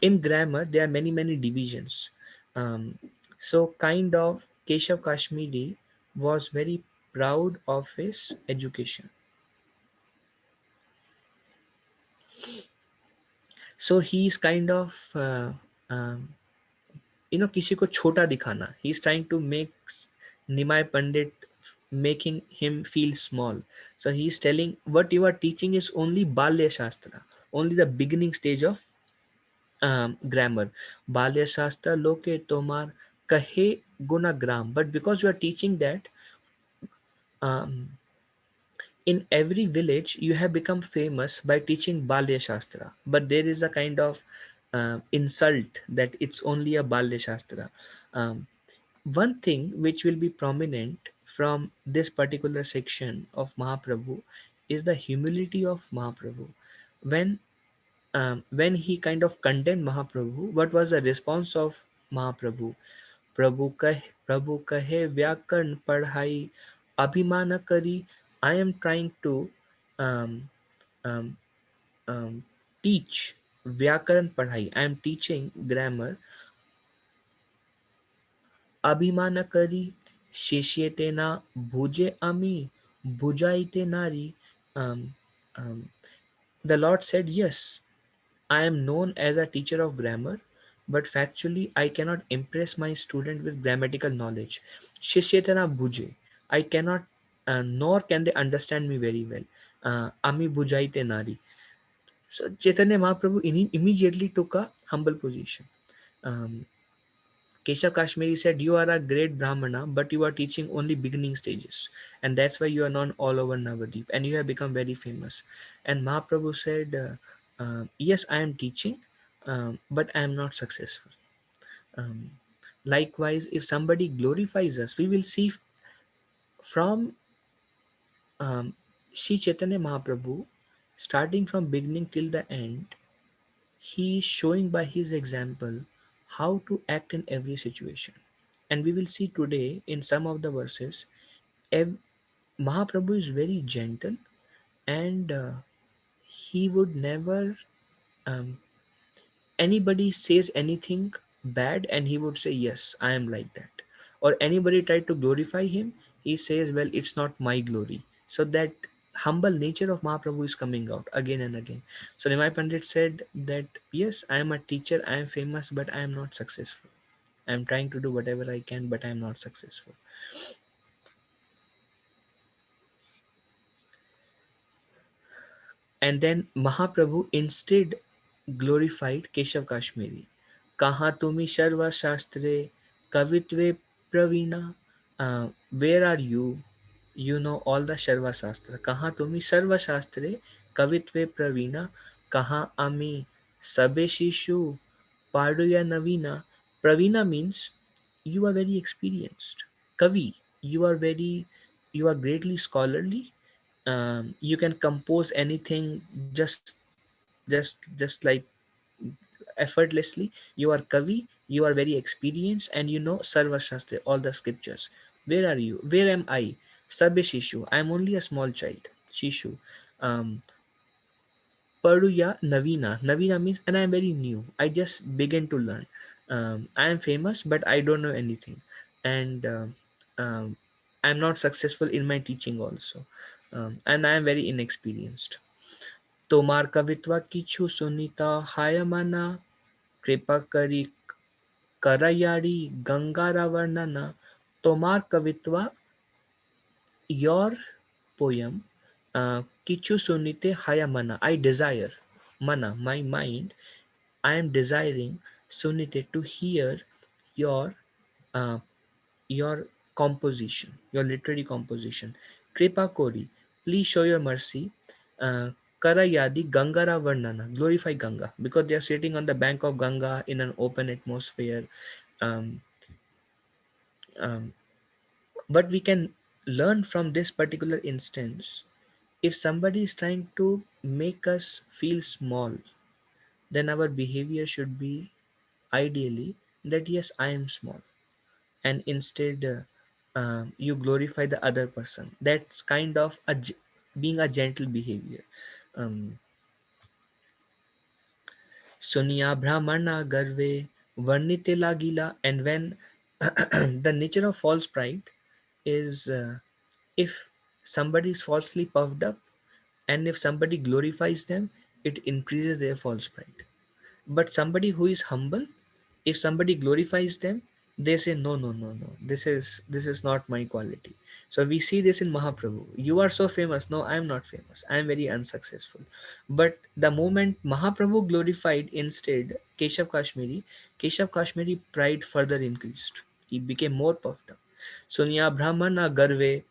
in grammar, there are many, many divisions. Um, so, kind of, Keshav Kashmiri was very proud of his education. So, he's kind of, किसी को छोटा दिखाना. He's trying to make Nimai Pandit, making him feel small. So he's telling what you are teaching is only Balya Shastra, only the beginning stage of grammar. Balya Shastra loke tomar kahe gunagram. But because you are teaching that, um, in every village you have become famous by teaching Balya Shastra. But there is a kind of insult that it's only a Balya Shastra. Um, One thing which will be prominent from this particular section of Mahaprabhu is the humility of Mahaprabhu. When when he kind of condemned Mahaprabhu, what was the response of Mahaprabhu? प्रभु कहे व्याकरण पढ़ाई अभिमान न करी. I am trying to um, um, um, teach व्याकरण पढ़ाई. I am teaching grammar. अभिमान न करी शेषेते ना भुजे ami भुजाइते nari. um, um, the Lord said, yes, I am known as a teacher of grammar, but factually I cannot impress my student with grammatical knowledge. Shishyetana bhuje. I cannot, nor can they understand me very well. Ami bhujaite nari. So Chaitanya Mahaprabhu immediately took a humble position. Um, Keshav Kashmiri said, you are a great Brahmana, but you are teaching only beginning stages. And that's why you are known all over Navadip and you have become very famous. And Mahaprabhu said, yes, I am teaching, but I am not successful. Um, Likewise, if somebody glorifies us, we will see from um, Sri Chaitanya Mahaprabhu, starting from beginning till the end, he is showing by his example how to act in every situation. And we will see today in some of the verses, ev- Mahaprabhu is very gentle and he would never, um, anybody says anything bad and he would say, yes, I am like that. Or anybody tried to glorify him, he says, well, it's not my glory. So that humble nature of Mahaprabhu is coming out again and again. So Nimai Pandit said that, yes, I am a teacher, I am famous, but I am not successful. I am trying to do whatever I can, but I am not successful. And then Mahaprabhu instead glorified Keshav Kashmiri. Kaha tumi Sharva Shastre Kavitve Pravina. Where are you? You know all the Sharva Shastra. Kaha tumi Sarva Shastre Kavitve Pravina. Kaha ami Sabe Shishu Paduya Navina. Pravina means you are very experienced. Kavi, you are very, you are greatly scholarly. You can compose anything just like effortlessly. You are kavi, you are very experienced, and you know sarva shastra, all the scriptures. Where are you? Where am I? Sabbe shishu, I am only a small child. Shishu. um Paduya navina. Navina means, and I am very new, I just begin to learn. I am famous but I don't know anything, and I'm not successful in my teaching also, and I am very inexperienced. তোমার কবিত্ব কিছু সুনিতা হায়মানা কৃপা করি करायाड़ी गंगारा वर्णना. Tomar Kavitva, your poem, Kichu Sunite Hayamana, I desire, Mana, my mind, I am desiring, Sunite, to hear your uh, your composition, your literary composition. Kripa Kori, please show your mercy. Uh, Karayadi Gangara Varnana, glorify Ganga, because they are sitting on the bank of Ganga in an open atmosphere. Um, um, but we can learn from this particular instance, if somebody is trying to make us feel small, then our behavior should be ideally that, yes, I am small, and instead you glorify the other person. That's kind of being a gentle behavior. um, Sunya Brahmana Garve Varnite Lagila. And when the nature of false pride is, if somebody is falsely puffed up and if somebody glorifies them, it increases their false pride. But somebody who is humble, if somebody glorifies them, they say, no, no, no, no, this is not my quality. So we see this in Mahaprabhu. You are so famous. No, I am not famous, I am very unsuccessful. But the moment Mahaprabhu glorified instead Keshav Kashmiri pride further increased. He became more puffed up. Sunya Brahmana Garve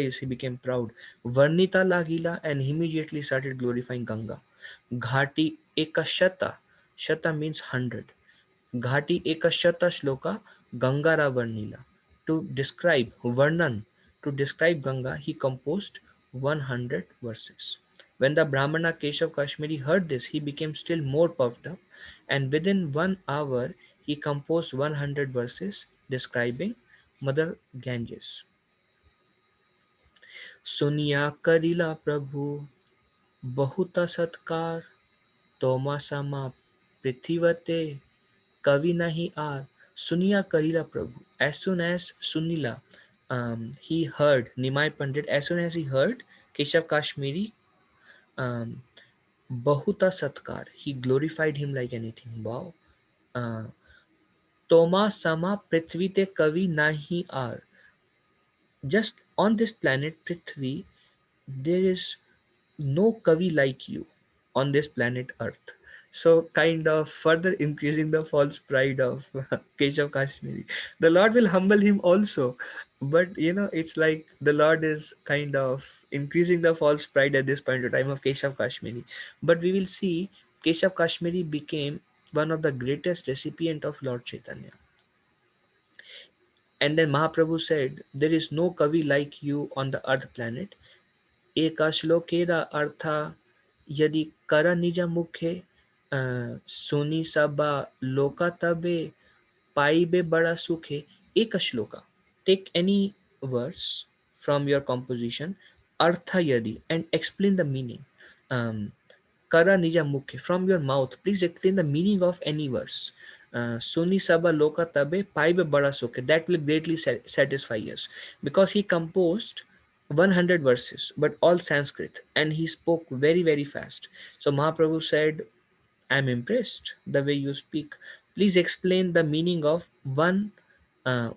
is, he became proud. Varnita Lagila, and he immediately started glorifying Ganga. Ghati Ekashata. Shata means 100. Ghati Ekashata Shloka Gangara Varnila. To describe Varnan, to describe Ganga, he composed 100 verses. When the Brahmana Keshav Kashmiri heard this, he became still more puffed up, and within 1 hour he composed 100 verses describing Mother Ganges. सुनिया करिला प्रभु बहुत सत्कार तोमा समा पृथ्वीवते kavi nahi aar suniya karila prabhu. As soon as Sunila he heard Nimai Pandit, as soon as he heard Keshav Kashmiri, um, bahuta satkar, he glorified him like anything. Wow. uh, Toma sama prithvi te kavi nahi aar. Just on this planet Prithvi, there is no Kavi like you on this planet Earth. So, kind of further increasing the false pride of Keshav Kashmiri. The Lord will humble him also, but it's like the Lord is kind of increasing the false pride at this point of time of Keshav Kashmiri. But we will see Keshav Kashmiri became one of the greatest recipient of Lord Chaitanya. And then Mahaprabhu said, there is no Kavi like you on the earth planet. Eka shlokera artha yadi kara nija mukhe suni sabha loka tabe paibe bada sukhe. Eka shloka. Take any verse from your composition, artha yadi, and explain the meaning. Um, Kara nija mukhe, from your mouth, please explain the meaning of any verse. Suni saba loka tabe paibe bada sukhe. That will greatly satisfy us. Because he composed 100 verses, but all Sanskrit, and he spoke very, very fast. So Mahaprabhu said, I'm impressed the way you speak. Please explain the meaning of one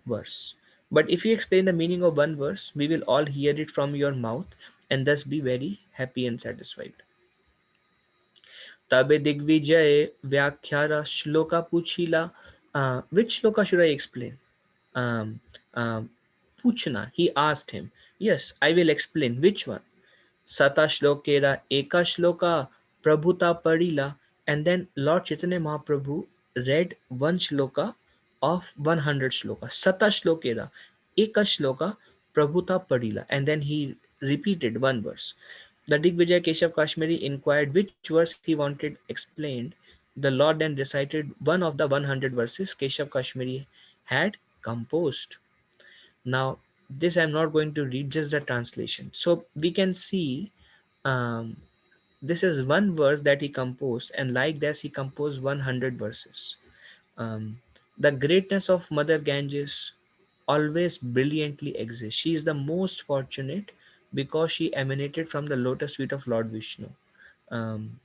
verse. But if you explain the meaning of one verse, we will all hear it from your mouth and thus be very happy and satisfied. तबे Digvijay व्याख्यारा shloka puchila. Which shloka should I explain? Um, um, Puchna. He asked him. Yes, I will explain. Which one? Sata shlokera eka shloka prabhuta parila. And then Lord Chaitanya Mahaprabhu read one shloka of 100 shloka. Sata shlokera eka shloka prabhuta parila. And then he repeated one verse. The Digvijay Keshav Kashmiri inquired which verse he wanted explained. The Lord then recited one of the 100 verses Keshav Kashmiri had composed. Now, this I'm not going to read, just the translation. So we can see um, this is one verse that he composed, and like this, he composed 100 verses. Um, the greatness of Mother Ganges always brilliantly exists. She is the most fortunate because she emanated from the lotus feet of Lord Vishnu, um,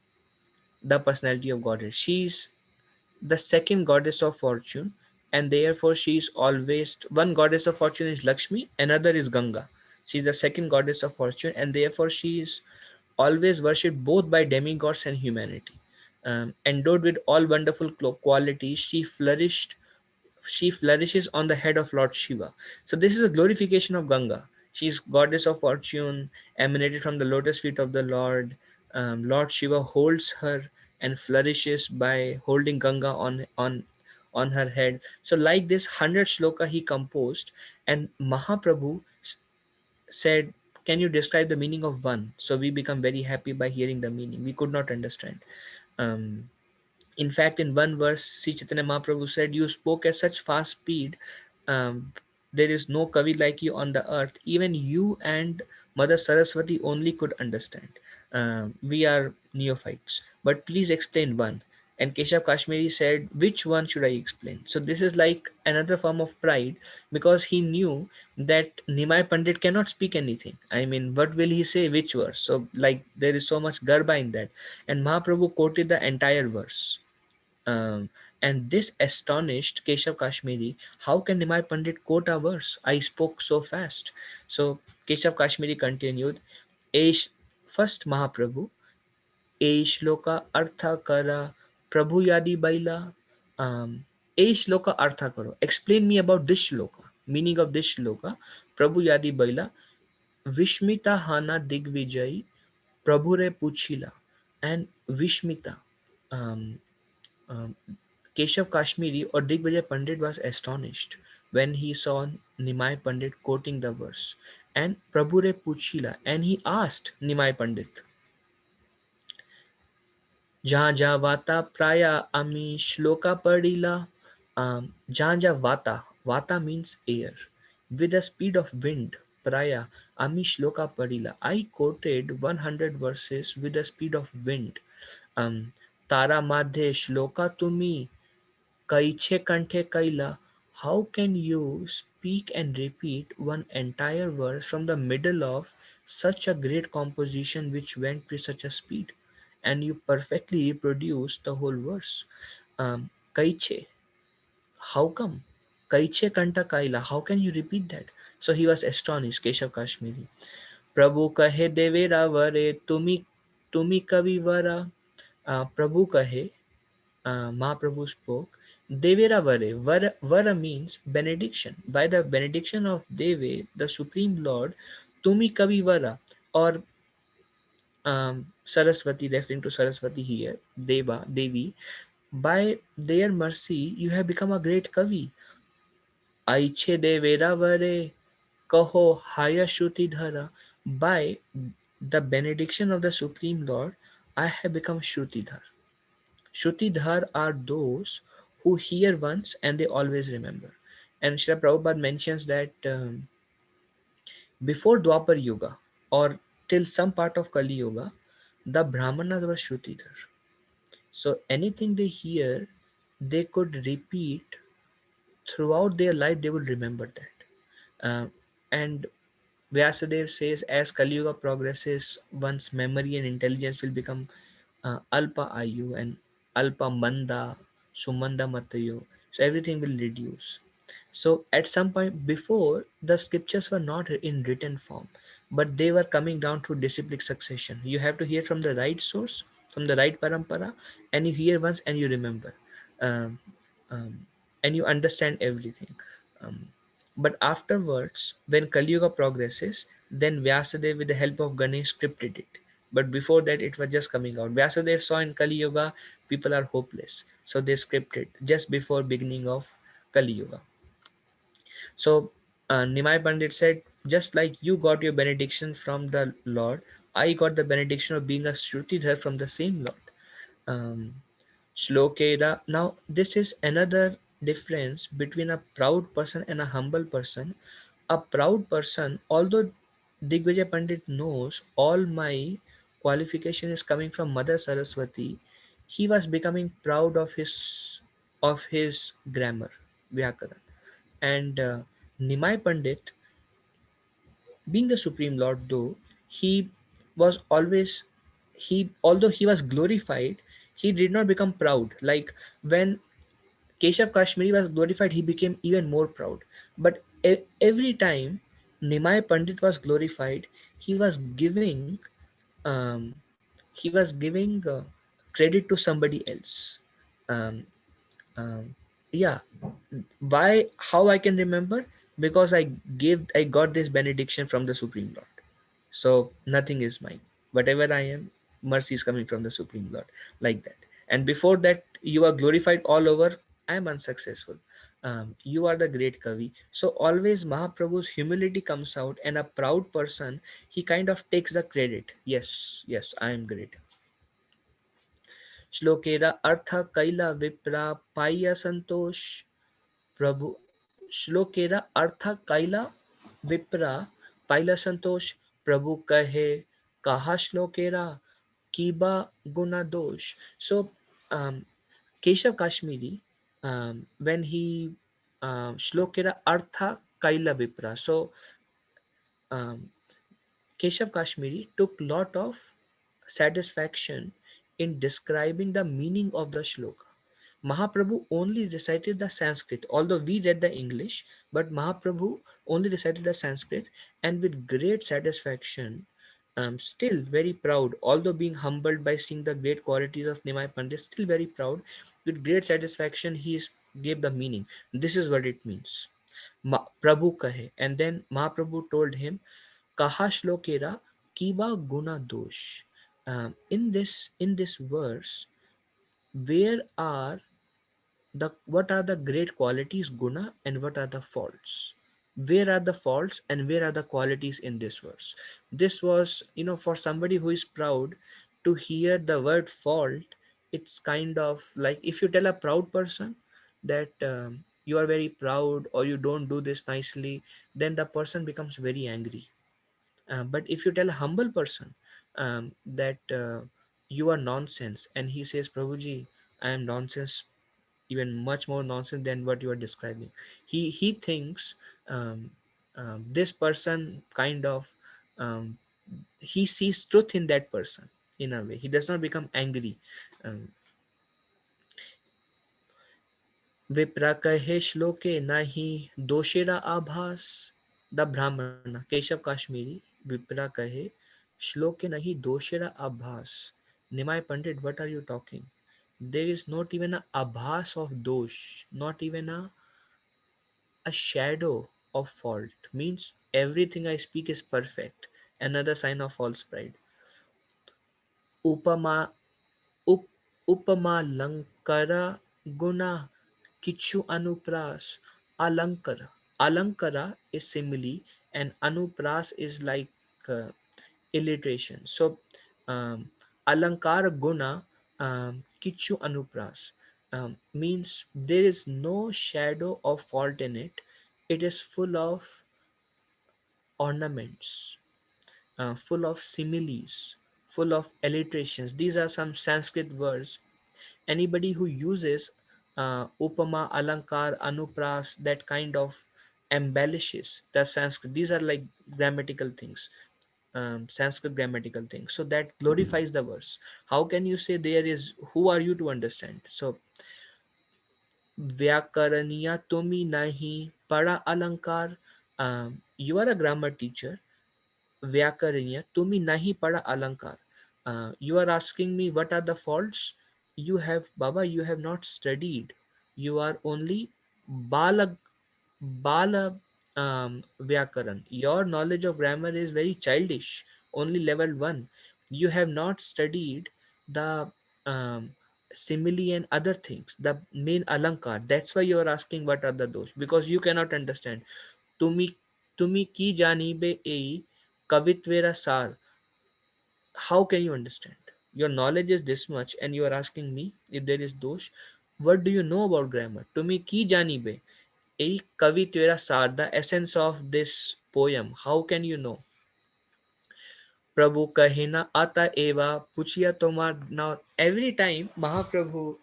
the personality of Godhead. She's the second goddess of fortune, and therefore she is always one goddess of fortune is Lakshmi, another is Ganga. She's the second goddess of fortune, and therefore she is always worshipped both by demigods and humanity. Endowed with all wonderful qualities, she flourishes on the head of Lord Shiva. So this is a glorification of Ganga. She is goddess of fortune, emanated from the lotus feet of the Lord. Lord Shiva holds her and flourishes by holding Ganga on her head. So like this 100 shloka he composed, and Mahaprabhu said, "Can you describe the meaning of one?" So we become very happy by hearing the meaning. We could not understand. Um, in fact, in one verse, Sri Chaitanya Mahaprabhu said, "You spoke at such fast speed. There is no Kavi like you on the earth. Even you and Mother Saraswati only could understand. We are neophytes. But please explain one." And Keshav Kashmiri said, "Which one should I explain?" So this is like another form of pride because he knew that Nimai Pandit cannot speak anything. I mean, what will he say? Which verse? So, like, there is so much garba in that. And Mahaprabhu quoted the entire verse. Um, and this astonished Keshav Kashmiri. How can Nimai Pandit quote a verse? I spoke so fast. So Keshav Kashmiri continued, Eish, first Mahaprabhu, ए श्लोका अर्थ करा प्रभु यादि baila. um a shloka artha karo, explain me about this shloka, meaning of this shloka. Prabhu yadi baila vishmita hana digvijay prabhu re puchila. And Vishmita, um, um, Keshav Kashmiri or Digvijay Pandit was astonished when he saw Nimai Pandit quoting the verse, and Prabhu re puchila, and he asked Nimai Pandit, जहाँ जहाँ वाता प्राया ami shloka padila. Jहाँ जहाँ vata, vata means air, with the speed of wind. Praya ami shloka padila. I quoted 100 verses with the speed of wind. Um, Tara madhe shloka tumi Kaiche Kanthe Kaila. How can you speak and repeat one entire verse from the middle of such a great composition which went with such a speed? And you perfectly reproduced the whole verse. Kaiche, how come? Kaiche Kanta Kaila, how can you repeat that? So he was astonished, Keshav Kashmiri. Prabhu kahe devera vare, tumi kavi vara. Prabhu kahe, Mahaprabhu spoke, Devera Vare. Vara means benediction. By the benediction of Deve, the Supreme Lord, Tumi Kavi Vara, or Saraswati, referring to Saraswati here, Deva, Devi, by their mercy, you have become a great Kavi. Aiche Devera Vare, Kaho Haya Shruti Dhara. By the benediction of the Supreme Lord, I have become Shrutidhar. Shrutidhar are those who hear once and they always remember. And Srila Prabhupada mentions that before Dwapar Yuga or till some part of Kali Yuga, the Brahmanas were Shrutidhar. So anything they hear, they could repeat throughout their life, they will remember that. And Vyasadeva says, as Kali Yuga progresses, one's memory and intelligence will become Alpa Ayu and Alpa Manda, Sumanda Matayo. So everything will reduce. So at some point before, the scriptures were not in written form, but they were coming down through disciplic succession. You have to hear from the right source, from the right parampara, and you hear once and you remember, um, um, and you understand everything. Um, but afterwards, when Kali Yuga progresses, then Vyasadeva, with the help of Ganesh, scripted it. But before that, it was just coming out. Vyasadeva saw in Kali Yuga people are hopeless, so they scripted just before beginning of Kali Yuga. So Nimai Pandit said, just like you got your benediction from the Lord, I got the benediction of being a Shrutidhar from the same Lord. Um, Shlokeda. Now, this is another difference between a proud person and a humble person. A proud person, although Digvijay Pandit knows all my qualification is coming from Mother Saraswati, he was becoming proud of his grammar, Vyakaran. And Nimai Pandit, being the Supreme Lord, though he was always he although he was glorified, he did not become proud. Like when Keshav Kashmiri was glorified, he became even more proud. But every time Nimai Pandit was glorified, he was giving um, credit to somebody else. Um, um, yeah, why? How I can remember? Because I got this benediction from the Supreme Lord. So nothing is mine. Whatever I am, mercy is coming from the Supreme Lord, like that. And before that, you are glorified all over. I am unsuccessful. You are the great Kavi. So always Mahaprabhu's humility comes out, and a proud person, he kind of takes the credit. Yes, yes, I am great. Shlokera artha kaila vipra paya santosh. प्रभु श्लोकेरा अर्थ कैला विप्रा पाइला संतोष प्रभु कहे कहा श्लोकेरा कीबा गुना दोष. So um, Keshav Kashmiri, when he shlokera artha kaila vipra, so um, Keshav Kashmiri took lot of satisfaction in describing the meaning of the shloka. Mahaprabhu only recited the Sanskrit, although we read the English, but Mahaprabhu only recited the Sanskrit, and with great satisfaction, still very proud, although being humbled by seeing the great qualities of Nimai Pandit, still very proud, with great satisfaction, gave the meaning. This is what it means. Prabhu kahe. And then Mahaprabhu told him, Kaha shlokera kiva guna dosh. In this verse, where are what are the great qualities guna and what are the faults? Where are the faults and where are the qualities in this verse? This was, for somebody who is proud to hear the word fault. It's kind of like if you tell a proud person that you are very proud or you don't do this nicely, then the person becomes very angry. But if you tell a humble person that you are nonsense, and he says, Prabhuji, I am nonsense, even much more nonsense than what you are describing. He thinks um, this person kind of um, he sees truth in that person. In a way, he does not become angry. um, विप्रा कहे श्लोके नाही दोषेरा आभास. The ब्राह्मण केशव काश्मीरी. विप्रा कहे श्लोके नहीं दोषेरा आभास. Nimai Pandit, what are you talking? There is not even a abhas of dosh, not even a shadow of fault. Means everything I speak is perfect. Another sign of false pride. Upama up, Upama guna kichu anupras. Alankara. Alankara is simile and anupras is like uh, alliteration. So alankara guna kichu anupras means there is no shadow of fault in it. It is full of ornaments, full of similes, full of alliterations. These are some Sanskrit words. Anybody who uses upama, alankar, anupras, that kind of embellishes the Sanskrit. These are like grammatical things, Sanskrit grammatical things. So that glorifies the verse. How can you say there is? Who are you to understand? So व्याकरणीय tumi nahi pada alankar. You are a grammar teacher. Vyakaranya, tumi nahi pada alankar. You are asking me what are the faults? You have, Baba, you have not studied. You are only bala, bala vyakaran. Your knowledge of grammar is very childish, only level 1. You have not studied the um, simile and other things, the main alankar. That's why you are asking what are the dosh, because you cannot understand. Tumi, tumi ki janibe ei Kavitvera Sar. How can you understand? Your knowledge is this much, and you are asking me if there is dosh. What do you know about grammar? Tumi ki jani be? A Kavitvera Sar, the essence of this poem. How can you know? Prabhu kahina ata eva puchiya tomar. Now, every time Mahaprabhu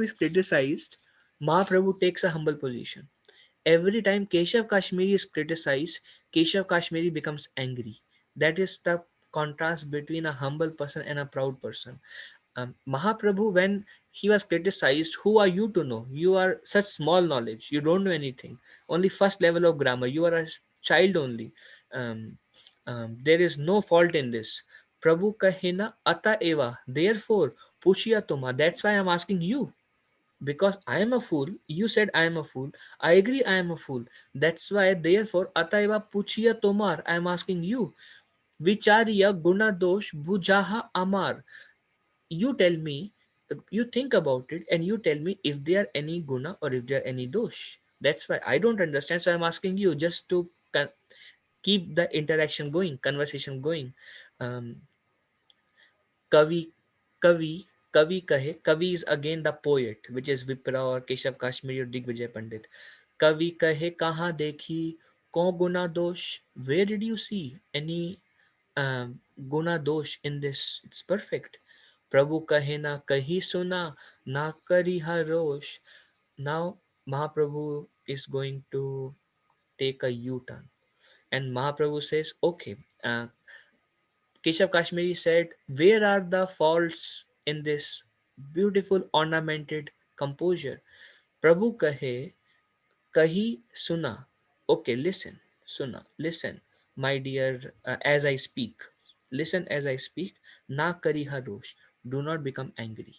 is criticized, Mahaprabhu takes a humble position. Every time Keshav Kashmiri is criticized, Keshav Kashmiri becomes angry. That is the contrast between a humble person and a proud person. Mahaprabhu, when he was criticized, who are you to know? You are such small knowledge. You don't know anything. Only first level of grammar. You are a child only. Um, there is no fault in this. Prabhu kahena ata eva. Therefore, puchiya tuma. That's why I'm asking you, because I am a fool. You said I am a fool. I agree I am a fool. That's why, therefore, Ataiva Puchiya Tomar, I am asking you. Vichariya Guna Dosh Bujaha Amar. You tell me, you think about it, and you tell me if there are any guna or if there are any dosh. That's why I don't understand. So I'm asking you just to keep the interaction going, conversation going. Um, Kavi, Kavi, Kavi kahe. Kavi is again the poet, which is Vipra or Keshav Kashmiri or Digvijay Pandit. Kavi kahe kaha dekhi ko guna dosh. Where did you see any guna dosh in this? It's perfect. Prabhu kahe na kahi suna na kari rosh. Now Mahaprabhu is going to take a U-turn, and Mahaprabhu says, "Okay." Keshav Kashmiri said, "Where are the faults in this beautiful ornamented composure?" Prabhu kahe, kahi suna. Okay, listen, suna, listen, my dear, as I speak. Listen as I speak. Na kari harosh. Do not become angry.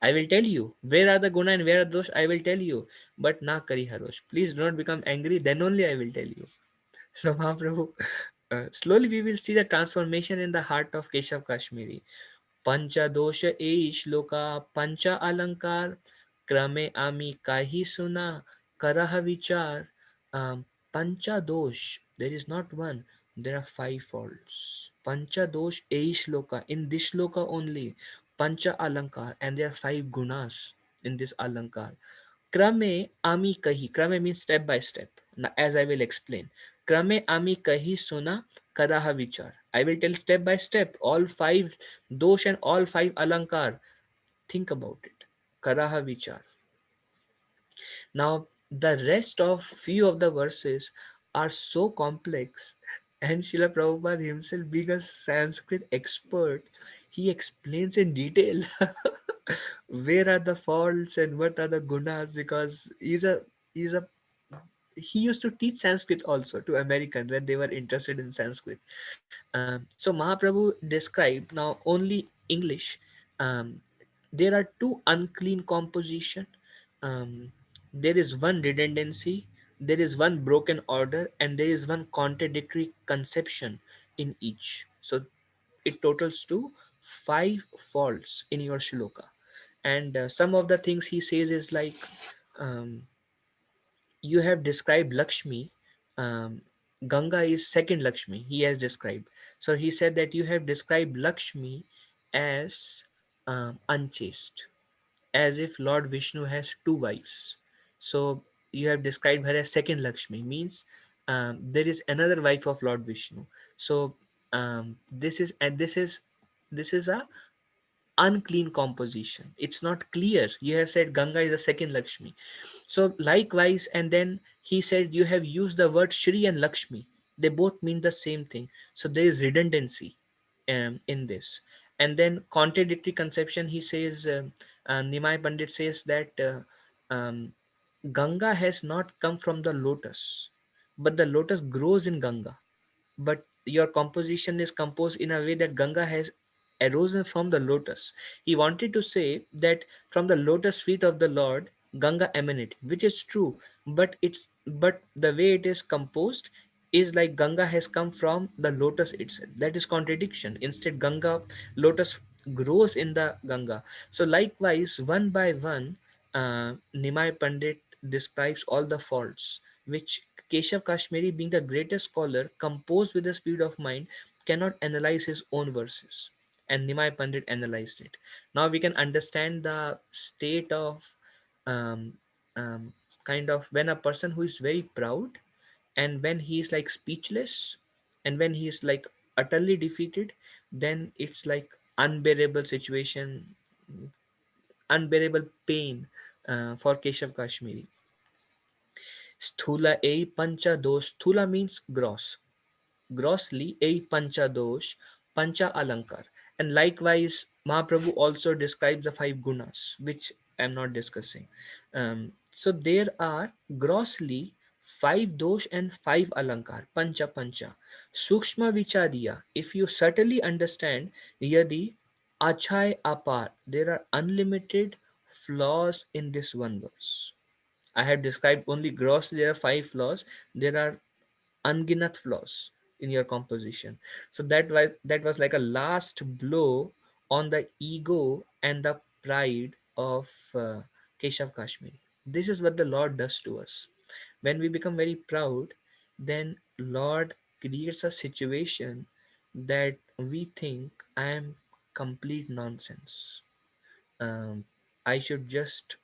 I will tell you where are the guna and where are those. I will tell you, but na kari harosh. Please do not become angry. Then only I will tell you. So Mahaprabhu, slowly we will see the transformation in the heart of Keshav Kashmiri. Pancha dosha e shloka pancha alankar krame ami kahi suna karaha vichar. Pancha dosh, there is not one, there are 5 faults. Pancha dosh ei shloka. In this shloka only, Pancha alankar, and there are five gunas in this alankar. Krame ami kahi. Krame means step by step. Now, as I will explain. Krame ami kahi suna karaha vichar. I will tell step by step all five dosh and all five alankar. Think about it. Karaha vichar. Now, the rest of few of the verses are so complex, and Srila Prabhupada himself, being a Sanskrit expert, he explains in detail where are the faults and what are the gunas, because he's a he used to teach Sanskrit also to Americans when they were interested in Sanskrit. So Mahaprabhu described now only English. Um, there are two unclean composition. Um, there is one redundancy. There is one broken order, and there is one contradictory conception in each. So it totals to five faults in your shloka. And some of the things he says is like, um, you have described Lakshmi. Um, Ganga is second Lakshmi, he has described. So he said that you have described Lakshmi as unchaste, as if Lord Vishnu has two wives. So you have described her as second Lakshmi, means there is another wife of Lord Vishnu. So this is a unclean composition. It's not clear. You have said Ganga is the second Lakshmi. So likewise, and then he said you have used the word Shri and Lakshmi. They both mean the same thing. So there is redundancy in this. And then contradictory conception. He says, Nimai Pandit says that Ganga has not come from the lotus, but the lotus grows in Ganga. But your composition is composed in a way that Ganga has arisen from the lotus. He wanted to say that from the lotus feet of the Lord, Ganga emanated, which is true, but the way it is composed is like Ganga has come from the lotus itself. That is contradiction. Instead, lotus grows in the Ganga. So likewise, one by one, Nimai Pandit describes all the faults which Keshav Kashmiri, being the greatest scholar, composed with the speed of mind, cannot analyze his own verses. And Nimai Pandit analyzed it. Now we can understand the state of um, um, kind of when a person who is very proud, and when he is like speechless, and when he is like utterly defeated, then it's like unbearable situation, unbearable pain for Keshav Kashmiri. Sthula A Pancha Dosh. Sthula means gross. Grossly A Pancha Dosh, Pancha Alankar. And likewise, Mahaprabhu also describes the five gunas, which I am not discussing. So there are grossly five dosh and five alankar, pancha pancha. Sukshma vichariya, if you subtly understand, yadi achai apar, there are unlimited flaws in this one verse. I have described only gross, there are five flaws. There are unginat flaws in your composition. So that was like a last blow on the ego and the pride of Keshav Kashmiri. This is what the Lord does to us. When we become very proud, then Lord creates a situation that we think I am complete nonsense. Um, I should just,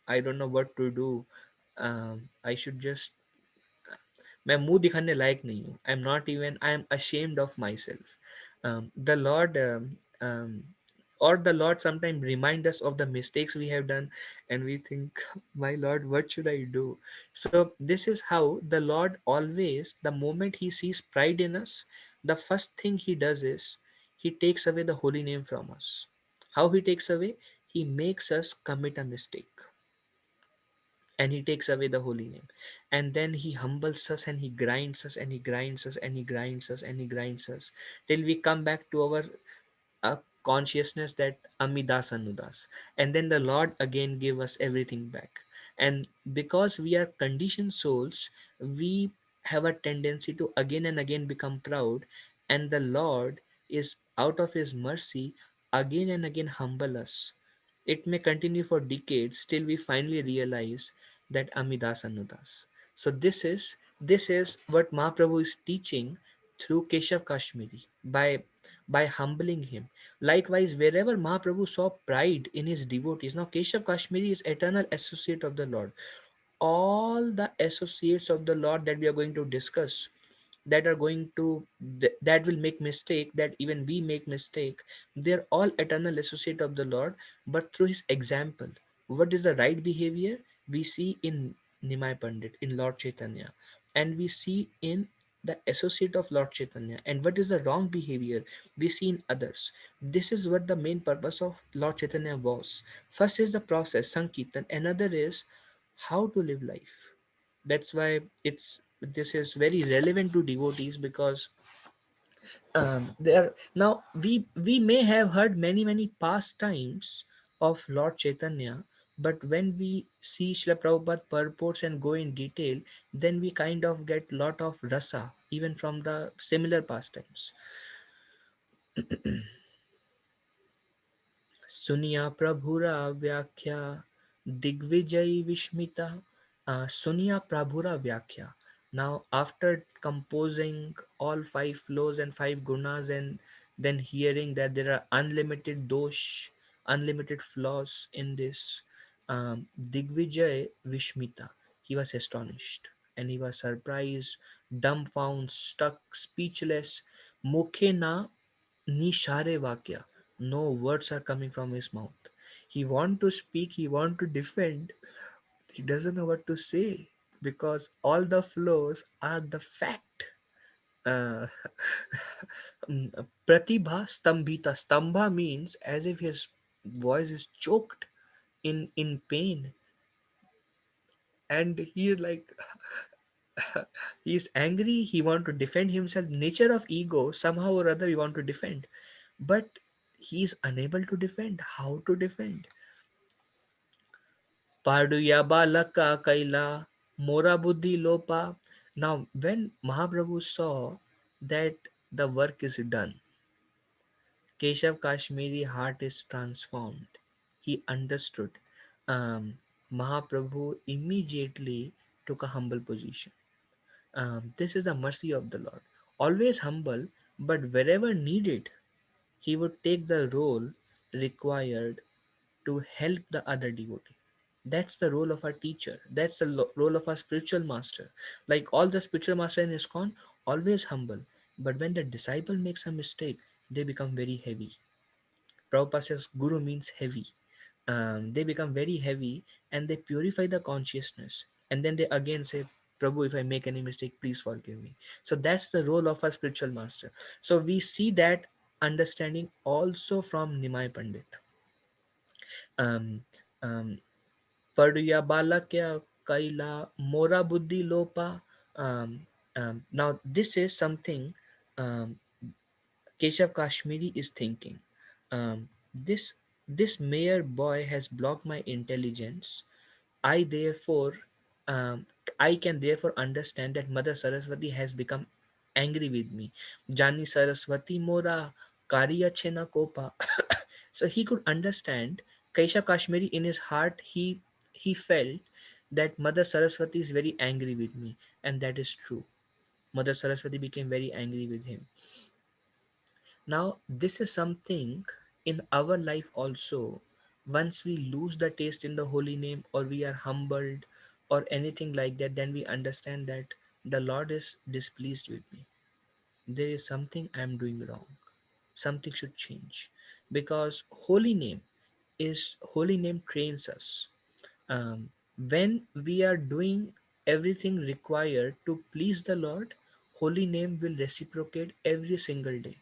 I don't know what to do. I should just, मैं मुंह दिखाने लायक नहीं हूँ. I'm not even, I am ashamed of myself. The Lord or the Lord sometimes remind us of the mistakes we have done, and we think, my Lord, what should I do? So this is how the Lord always, the moment he sees pride in us, the first thing he does is he takes away the holy name from us. How he takes away? He makes us commit a mistake, and he takes away the holy name, and then he humbles us, and he grinds us, and he grinds us, and he grinds us, and he grinds us, till we come back to our consciousness that amidas anudas, and then the Lord again give us everything back. And because we are conditioned souls, we have a tendency to again and again become proud, and the Lord is out of his mercy again and again humble us. It may continue for decades till we finally realize that Amidas Anudas. So this is what Mahaprabhu is teaching through Keshav Kashmiri. by by humbling him. Likewise, wherever Mahaprabhu saw pride in his devotees, now Keshav Kashmiri is eternal associate of the Lord. All the associates of the Lord that we are going to discuss, that are going to that will make mistake, that even we make mistake, they're all eternal associate of the Lord, but through his example. What is the right behavior we see in Nimai Pandit, in Lord Chaitanya, and we see in the associate of Lord Chaitanya, and what is the wrong behavior we see in others. This is what the main purpose of Lord Chaitanya was. First is the process Sankirtan, another is how to live life. That's why this is very relevant to devotees, because there now we may have heard many past times of Lord Chaitanya, but when we see Srila Prabhupada purports and go in detail, then we kind of get lot of rasa even from the similar pastimes. सुनिया प्रभुरा व्याख्या Digvijay Vismita. Sunya Prabhura Vyakhya. Now, after composing all five flows and five gunas, and then hearing that there are unlimited dosh, unlimited flaws in this, Digvijay Vishmita, he was astonished and he was surprised, dumbfounded, stuck, speechless. Mukhe na Nishare Vakya. No words are coming from his mouth. He want to speak, he want to defend. He doesn't know what to say because all the flows are the fact. Uh, Pratibha Stambhita. Stambha means as if his voice is choked in pain, and he is like he is angry. He want to defend himself. Nature of ego, somehow or other, we want to defend, but he is unable to defend. How to defend? Paduya balaka kaila mora buddhi lopa. Now when Mahaprabhu saw that the work is done, Keshav Kashmiri heart is transformed. He understood. um, Mahaprabhu immediately took a humble position. This is the mercy of the Lord, always humble, but wherever needed he would take the role required to help the other devotee. That's the role of our teacher. That's the role of our spiritual master. Like all the spiritual master in ISKCON, always humble. But when the disciple makes a mistake, they become very heavy. Prabhupada says Guru means heavy. They become very heavy and they purify the consciousness. And then they again say, Prabhu, if I make any mistake, please forgive me. So that's the role of a spiritual master. So we see that understanding also from Nimai Pandit. Um, um, Paduya Balakya Kaila Mora Buddhi Lopa. Now, this is something um, Keshav Kashmiri is thinking. This mayor boy has blocked my intelligence. I therefore, um, I can therefore understand that Mother Saraswati has become angry with me. Jani Saraswati Mora Kariya Chena Kopa. So he could understand Keshav Kashmiri in his heart. He felt that Mother Saraswati is very angry with me, and that is true. Mother Saraswati became very angry with him. Now, this is something in our life also. Once we lose the taste in the holy name, or we are humbled, or anything like that, then we understand that the Lord is displeased with me. There is something I am doing wrong. Something should change. Because holy name trains us. When we are doing everything required to please the Lord, holy name will reciprocate every single day.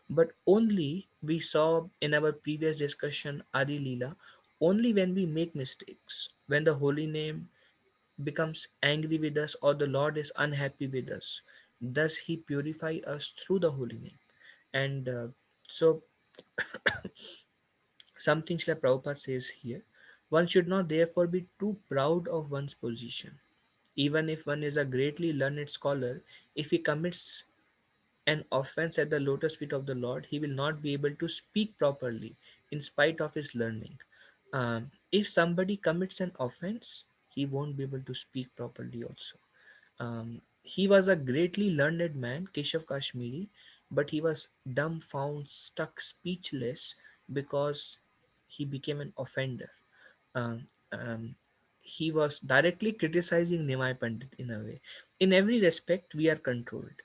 But only we saw in our previous discussion Adi Leela, only when we make mistakes, when the holy name becomes angry with us or the Lord is unhappy with us, does He purify us through the holy name. And so, something Srila Prabhupada says here, one should not therefore be too proud of one's position. Even if one is a greatly learned scholar, if he commits an offense at the lotus feet of the Lord, he will not be able to speak properly in spite of his learning. If somebody commits an offense, he won't be able to speak properly also. He was a greatly learned man, Keshav Kashmiri, but he was dumbfound, stuck, speechless, because he became an offender. um, um, he was directly criticizing Nimai Pandit in a way. In every respect, we are controlled.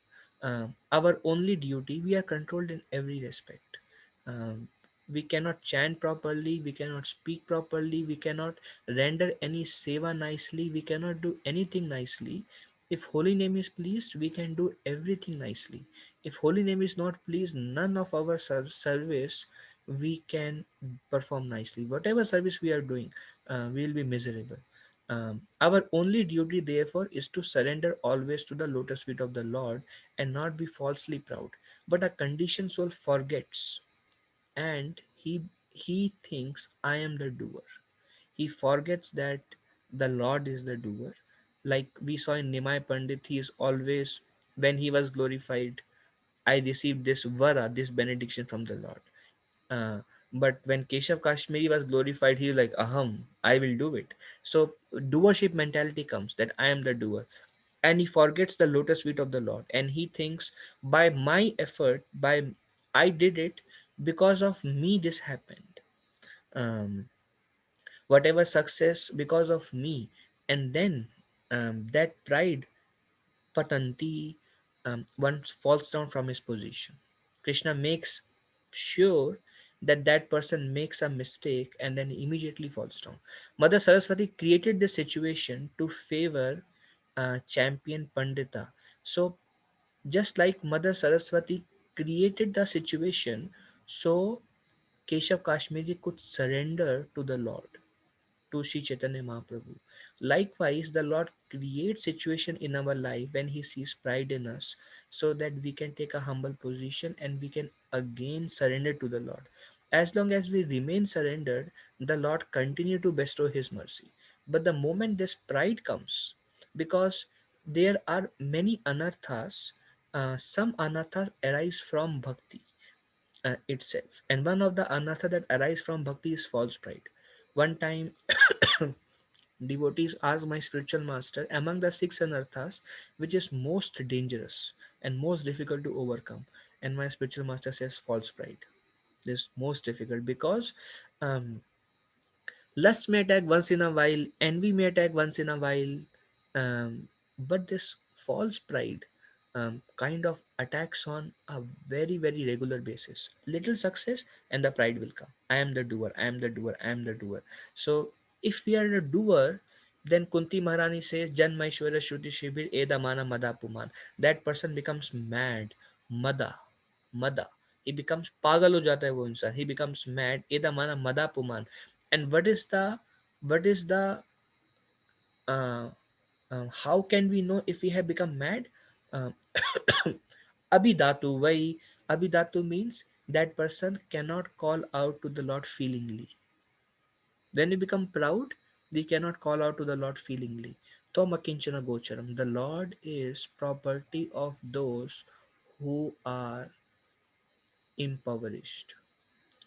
Our only duty, we are controlled in every respect. Um, we cannot chant properly, we cannot speak properly, we cannot render any seva nicely, we cannot do anything nicely. If holy name is pleased, we can do everything nicely. If holy name is not pleased, none of our service we can perform nicely. Whatever service we are doing, we will be miserable. Our only duty, therefore, is to surrender always to the lotus feet of the Lord and not be falsely proud. But a conditioned soul forgets, and he thinks, I am the doer. He forgets that the Lord is the doer. Like we saw in Nimai Pandit, he is always, when he was glorified, I received this vara, this benediction from the Lord. uh, but when Keshav Kashmiri was glorified, he was like, Aham, I will do it. So, doership mentality comes, that I am the doer. And he forgets the lotus feet of the Lord. And he thinks, by my effort, by I did it, because of me, this happened. Um, whatever success, because of me. And then that pride, Patanti, one falls down from his position. Krishna makes sure that that person makes a mistake and then immediately falls down. Mother Saraswati created this situation to favor champion Pandita. So, just like Mother Saraswati created the situation, so Keshav Kashmiri could surrender to the Lord, to Sri Chaitanya Mahaprabhu. Likewise, the Lord creates situation in our life when He sees pride in us, so that we can take a humble position and we can again surrender to the Lord. As long as we remain surrendered, the Lord continue to bestow His mercy. But the moment this pride comes, because there are many anarthas, some anarthas arise from bhakti itself, and one of the anartha that arise from bhakti is false pride. One time, devotees asked my spiritual master, among the six anarthas, which is most dangerous and most difficult to overcome? And my spiritual master says false pride. This is most difficult because um, lust may attack once in a while, envy may attack once in a while, but this false pride kind of attacks on a very, very regular basis. Little success and the pride will come. I am the doer, I am the doer, I am the doer. So if we are a doer, then Kunti Maharani says, Jan Maishwara Shruti Shibir Eda Mana Mada Puman. That person becomes mad, mada, mada. He becomes pagal ho jata hai wo insan. He becomes mad. Eda mana mada puman. And what is the uh, how can we know if we have become mad? uh, abhidhatu vai. Abhidhatu means that person cannot call out to the Lord feelingly. When we become proud, we cannot call out to the Lord feelingly. Tomakinchana gocharam. The Lord is property of those who are impoverished.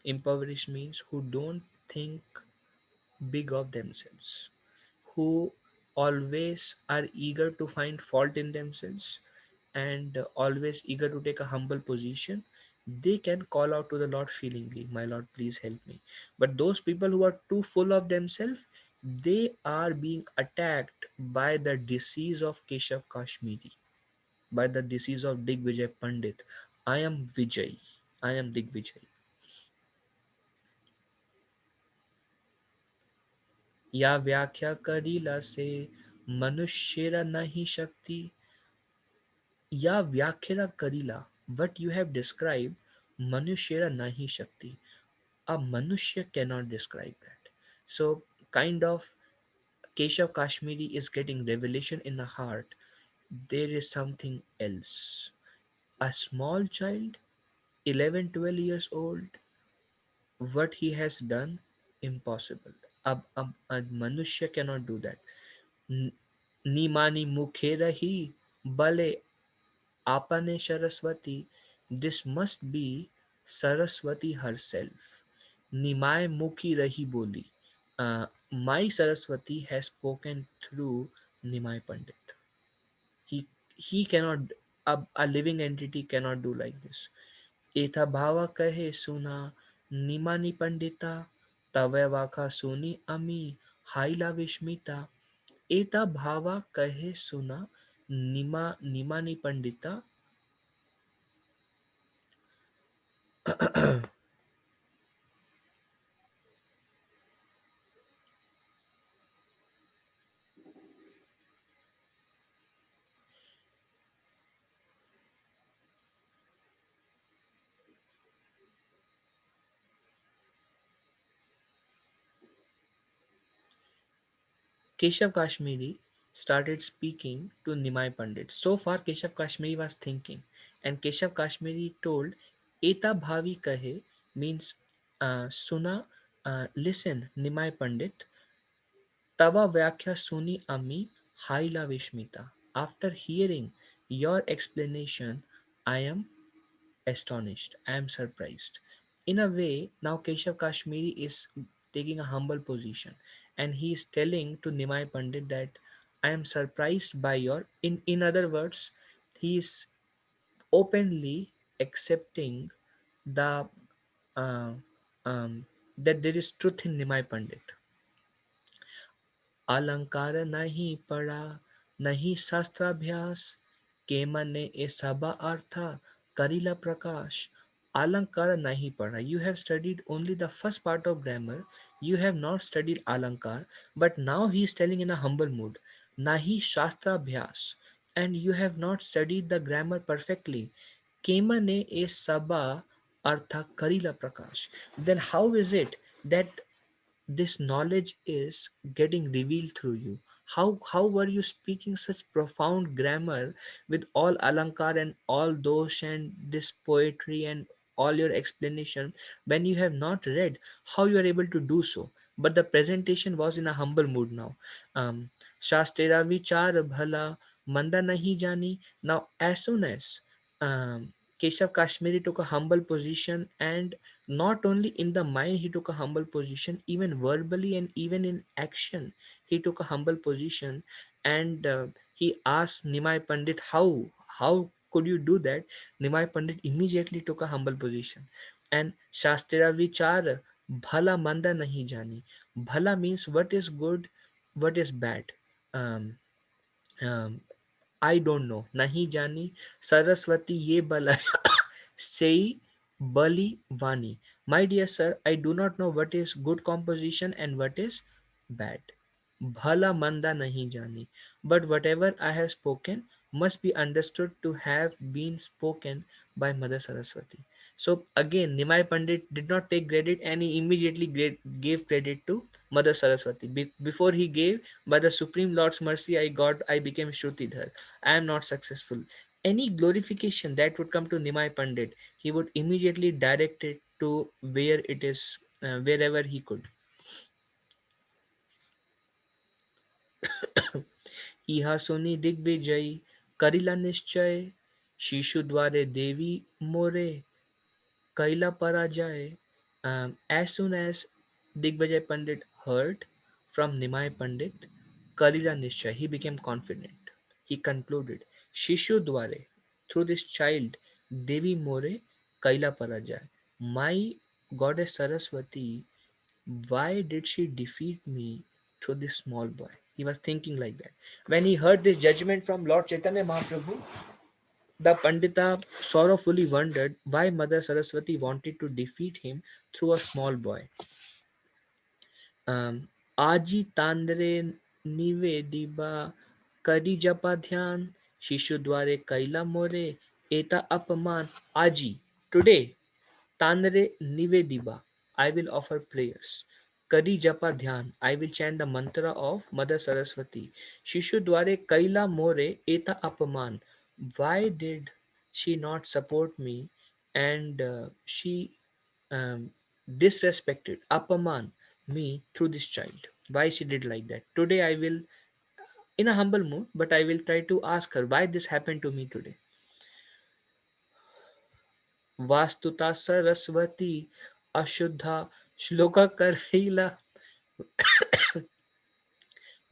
Impoverished means who don't think big of themselves, who always are eager to find fault in themselves, and always eager to take a humble position. They can call out to the Lord feelingly, My Lord, please help me. But those people who are too full of themselves, they are being attacked by the disease of Keshav Kashmiri, by the disease of Digvijay Pandit. I am Vijay. I am Digvijay. या व्याख्या करीला से मनुष्येरा नहीं शक्ति. या व्याख्या Karila, what you have described, मनुष्येरा नहीं शक्ति. A manushya cannot describe that. So, kind of, Keshav Kashmiri is getting revelation in the heart. There is something else. A small child, 11, 12 years old, what he has done, impossible. A manushya cannot do that. N- Nimani mukhe rahi, bale apane Saraswati. This must be Saraswati herself. Nimai mukhi rahi boli. My Saraswati has spoken through Nimai Pandit. He he cannot, a living entity cannot do like this. एथा भावा कहे सुना निमानी पंडिता तवे वाका सुनी अमी हाइला विस्मिता. एता भावा कहे सुना Nimani Pandita. Keshav Kashmiri started speaking to Nimai Pandit. So far, Keshav Kashmiri was thinking, and Keshav Kashmiri told, "Eta bhavi kahe" means suna, listen, Nimai Pandit. Tava Vyakhya Suni Ami Haila Vishmita. After hearing your explanation, I am astonished. I am surprised. In a way, now Keshav Kashmiri is taking a humble position, and he is telling to Nimai Pandit that I am surprised by your. In other words, he is openly accepting the uh, um, that there is truth in Nimai Pandit. अलंकार नहीं पढ़ा नहीं शास्त्राभ्यास के मने ए सबा अर्थ करिला प्रकाश. Alankara nahi pada. You have studied only the first part of grammar. You have not studied Alankar. But now he is telling in a humble mood. Nahi Shastra Bhyas. And you have not studied the grammar perfectly. Kemane e Saba Artha Karila Prakash. Then how is it that this knowledge is getting revealed through you? How were you speaking such profound grammar with all alankar and all dosh and this poetry and all your explanation when you have not read? How you are able to do so? But the presentation was in a humble mood now. Shastera vichar bhala manda nahi jani. Now as soon as Keshav Kashmiri took a humble position, and not only in the mind he took a humble position, even verbally and even in action he took a humble position. And he asked Nimai Pandit, how could you do that? Nimai Pandit immediately took a humble position. And Shastra Vichar Bhala Manda Nahi Jani. Bhala means what is good, what is bad. um, um, I don't know. Nahi jani. Saraswati ye bala say bali vani. My dear sir, I do not know what is good composition and what is bad. Bhala manda nahi jani. But whatever I have spoken must be understood to have been spoken by Mother Saraswati. So again, Nimai Pandit did not take credit, and he immediately gave credit to Mother Saraswati. Before he gave, by the Supreme Lord's mercy, I became Shrutidhar. I am not successful. Any glorification that would come to Nimai Pandit, he would immediately direct it to where it is, wherever he could. इहा सुनी दिग्विजय करिला निश्चय शिशु द्वारे देवी मोरे Kaila Parajay. As soon as Digvijay Pandit heard from Nimai Pandit, Kalila Nishchay, he became confident. He concluded, Shishu Dware, through this child, Devi More, Kaila Parajay. My goddess Saraswati, why did she defeat me through this small boy? He was thinking like that. When he heard this judgment from Lord Chaitanya Mahaprabhu, the Pandita sorrowfully wondered why Mother Saraswati wanted to defeat him through a small boy. आजी तांद्रे निवेदिबा करी जपा ध्यान शिशु द्वारे कैला मोरे एता अपमान आजी today Tanre Nivediba, I will offer prayers. Kari Japa Dhyan, I will chant the mantra of Mother Saraswati. Shishu Dware Kaila More Eta Apaman. Why did she not support me, and she um, disrespected, Apaman, me through this child? Why she did like that? Today I will, in a humble mood, but I will try to ask her why this happened to me today. वास्तुता Saraswati अशुद्धा shloka Karila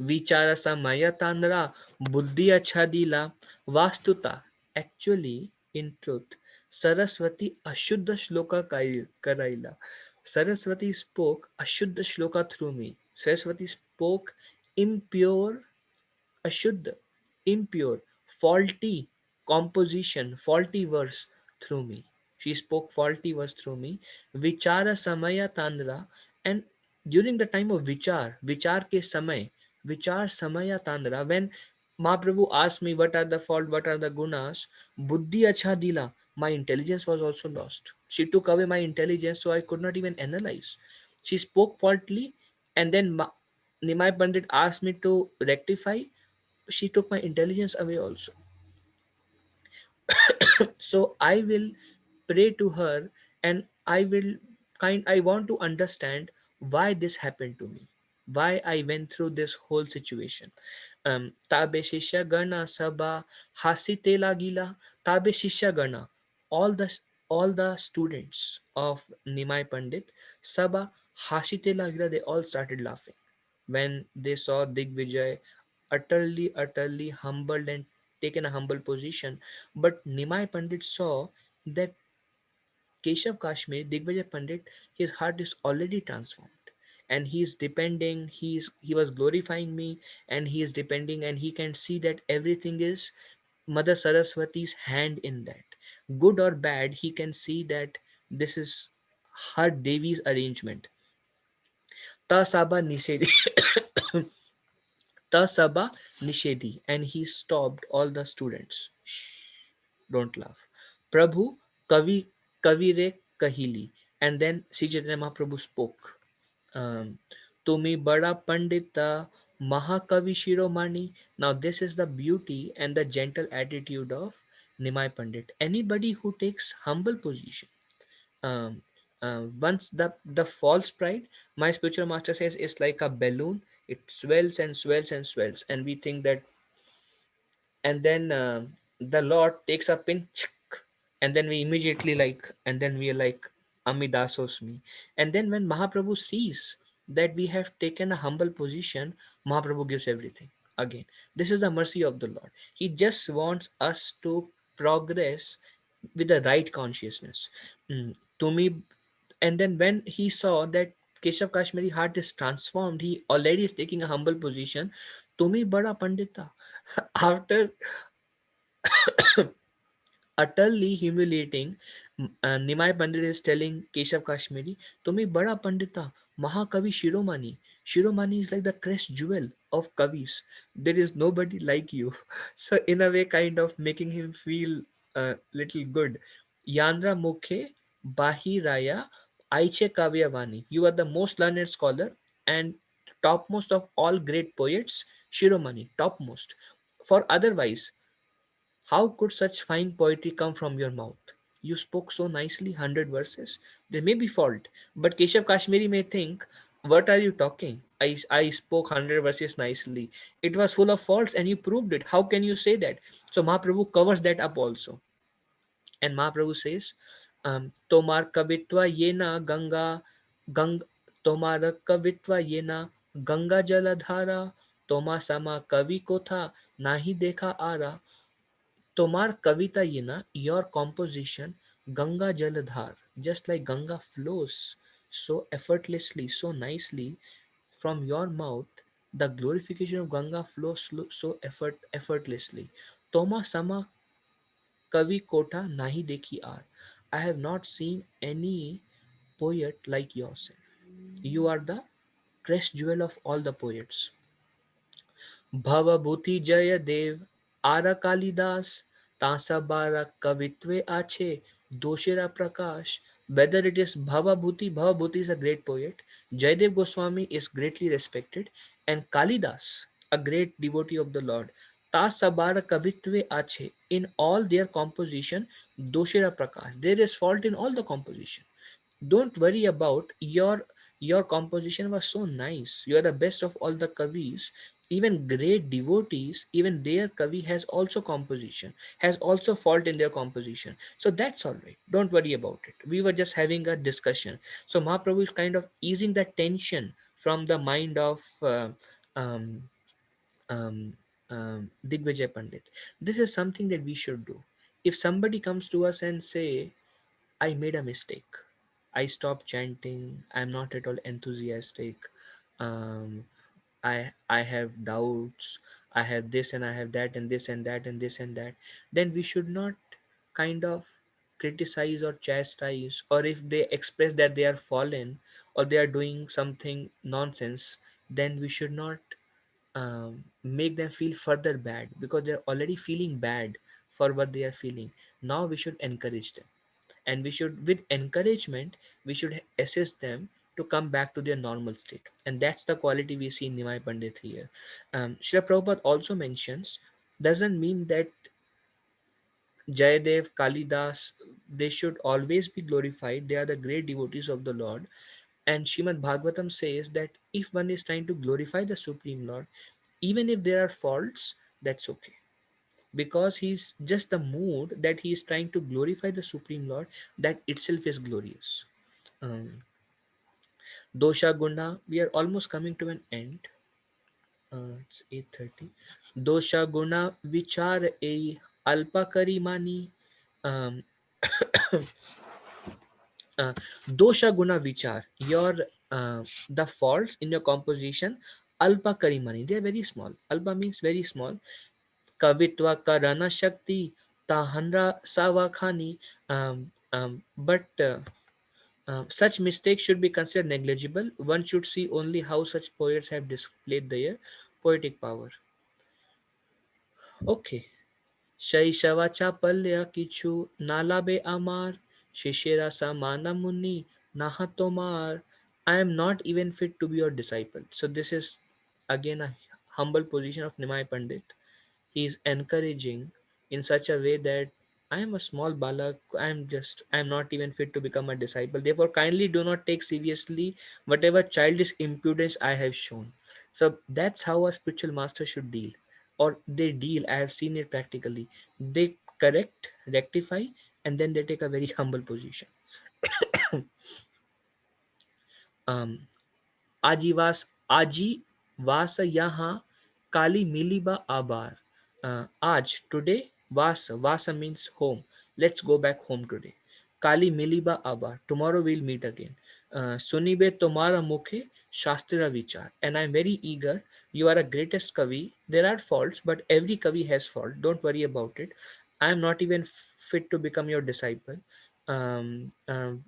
विचार समय तांद्रा बुद्धि अच्छा दिला वास्तुता. Actually, in truth, Saraswati अशुद्ध श्लोका करायला. Saraswati spoke अशुद्ध shloka through me. Saraswati spoke impure Ashuddha, impure, faulty composition, faulty verse through me. She spoke faulty verse through me. Vichara Samaya Tandra, and during the time of Vichar ke Vichar Samaya Tandra, when Mahaprabhu asked me what are the fault, what are the gunas, Buddhi Acha Dila, my intelligence was also lost. She took away my intelligence, so I could not even analyze. She spoke faultly, and then Nimai Pandit asked me to rectify. She took my intelligence away also. So I will pray to her, and I want to understand why this happened to me, why I went through this whole situation. Tabe Shishya Gana Sabha Hasite Lagila, Tabe Shishya Gana, all the all the students of Nimai Pandit Sabha Hasite Lagila, they all started laughing when they saw Digvijay utterly humbled and taken a humble position. But Nimai Pandit saw that Keshav Kashmir, Digvijay Pandit, his heart is already transformed. And he was glorifying me, and he is depending, and he can see that everything is Mother Saraswati's hand in that. Good or bad, he can see that this is her Devi's arrangement. Tasaba Nisedi. Tasaba Nishedi, and he stopped all the students. Shh, don't laugh. Prabhu Kavi Kavire Kahili. And then Sri Chaitanya Mahaprabhu spoke. Um, Tumi Bada Pandita Mahakavi Shiromani. Now this is the beauty and the gentle attitude of Nimai Pandit. Anybody who takes humble position, um, once the false pride, my spiritual master says, is like a balloon. It swells and swells and swells, and we think that, and then the Lord takes a pinch, and then we immediately like, and then we are like, Amidasos me. And then when Mahaprabhu sees that we have taken a humble position, Mahaprabhu gives everything again. This is the mercy of the Lord. He just wants us to progress with the right consciousness. To me, and then when he saw that Keshav Kashmiri heart is transformed, he already is taking a humble position. Tumi bada pandita. After utterly humiliating, Nimai Pandit is telling Keshav Kashmiri, Tumi bada pandita, Mahakavi Shiromani. Shiromani is like the crest jewel of Kavis. There is nobody like you. So, in a way, kind of making him feel little good. Yandra Mukhe Bahi Raya Aiche Kavyavani. You are the most learned scholar and topmost of all great poets. Shiromani, topmost. For otherwise, how could such fine poetry come from your mouth? You spoke so nicely, 100 verses. There may be fault, but Keshav Kashmiri may think, what are you talking? I spoke 100 verses nicely. It was full of faults and you proved it. How can you say that? So Mahaprabhu covers that up also. And Mahaprabhu says, Tomar kavitva yena ganga gang Tomar kavitva yena ganga jaladhara Toma sama kavi ko tha nahi dekha ara. Tomar Kavita Yena, your composition, Ganga Jaladhar, just like Ganga flows so effortlessly, so nicely from your mouth, the glorification of Ganga flows so effortlessly. Toma Sama Kavi Kota Nahi Dekhi Aar. I have not seen any poet like yourself. You are the crest jewel of all the poets. Bhavabhuti जय देव आरा कालिदास तासा बारा कवित्वे आछे दोषेरा prakash. Whether it is Bhavabhuti is a great poet, Jayadev Goswami is greatly respected, and Kalidas, a great devotee of the Lord. Tasabara kavitve ache, in all their composition, doshera prakash, there is fault in all the composition. Don't worry about your composition was so nice, you are the best of all the kavis. Even great devotees, even their kavi has also composition, has also fault in their composition. So that's all right, don't worry about it. We were just having a discussion. So Mahaprabhu is kind of easing the tension from the mind of um, um, Digvijay Pandit. This is something that we should do. If somebody comes to us and say, I made a mistake, I stopped chanting, I'm not at all enthusiastic, um, I have doubts, I have this and I have that and this and that and this and that, then we should not kind of criticize or chastise, or if they express that they are fallen or they are doing something nonsense, then we should not make them feel further bad, because they're already feeling bad for what they are feeling. Now we should encourage them, and we should, with encouragement, we should assist them to come back to their normal state, and that's the quality we see in Nimai Pandit here. Srila Prabhupada also mentions, doesn't mean that Jayadev, Kalidas, they should always be glorified, they are the great devotees of the Lord. And Shrimad Bhagavatam says that if one is trying to glorify the Supreme Lord, even if there are faults, that's okay, because he's just the mood that he is trying to glorify the Supreme Lord, that itself is glorious. um, Dosha Guna, we are almost coming to an end. It's 8:30. Dosha Guna Vichar A Alpa Karimani. um, uh, Dosha Guna Vichar, your the faults in your composition, Alpa Karimani, they are very small. Alpa means very small. Kavitva Karana Shakti Tahanra Savakhani. But such mistakes should be considered negligible. One should see only how such poets have displayed their poetic power. Okay. শৈশবাচা পল্ल्या কিছু নালাবে আমার শিষ্যেরা samana muni naha tomar. I am not even fit to be your disciple. So this is again a humble position of Nimai Pandit. He is encouraging in such a way that I am a small balak, I am not even fit to become a disciple, therefore kindly do not take seriously whatever childish impudence I have shown. So that's how a spiritual master should deal, or they deal. I have seen it practically. They correct, rectify, and then they take a very humble position. um आजीवास आजी वास यहाँ kali miliba abar. Aj, today, vasa means home. Let's go back home today. Kali miliba abar, tomorrow we'll meet again. Sunibe tomara mukhe shastrira vichar. And I'm very eager. You are a greatest kavi. There are faults, but every kavi has fault, don't worry about it. I am not even fit to become your disciple. um, um,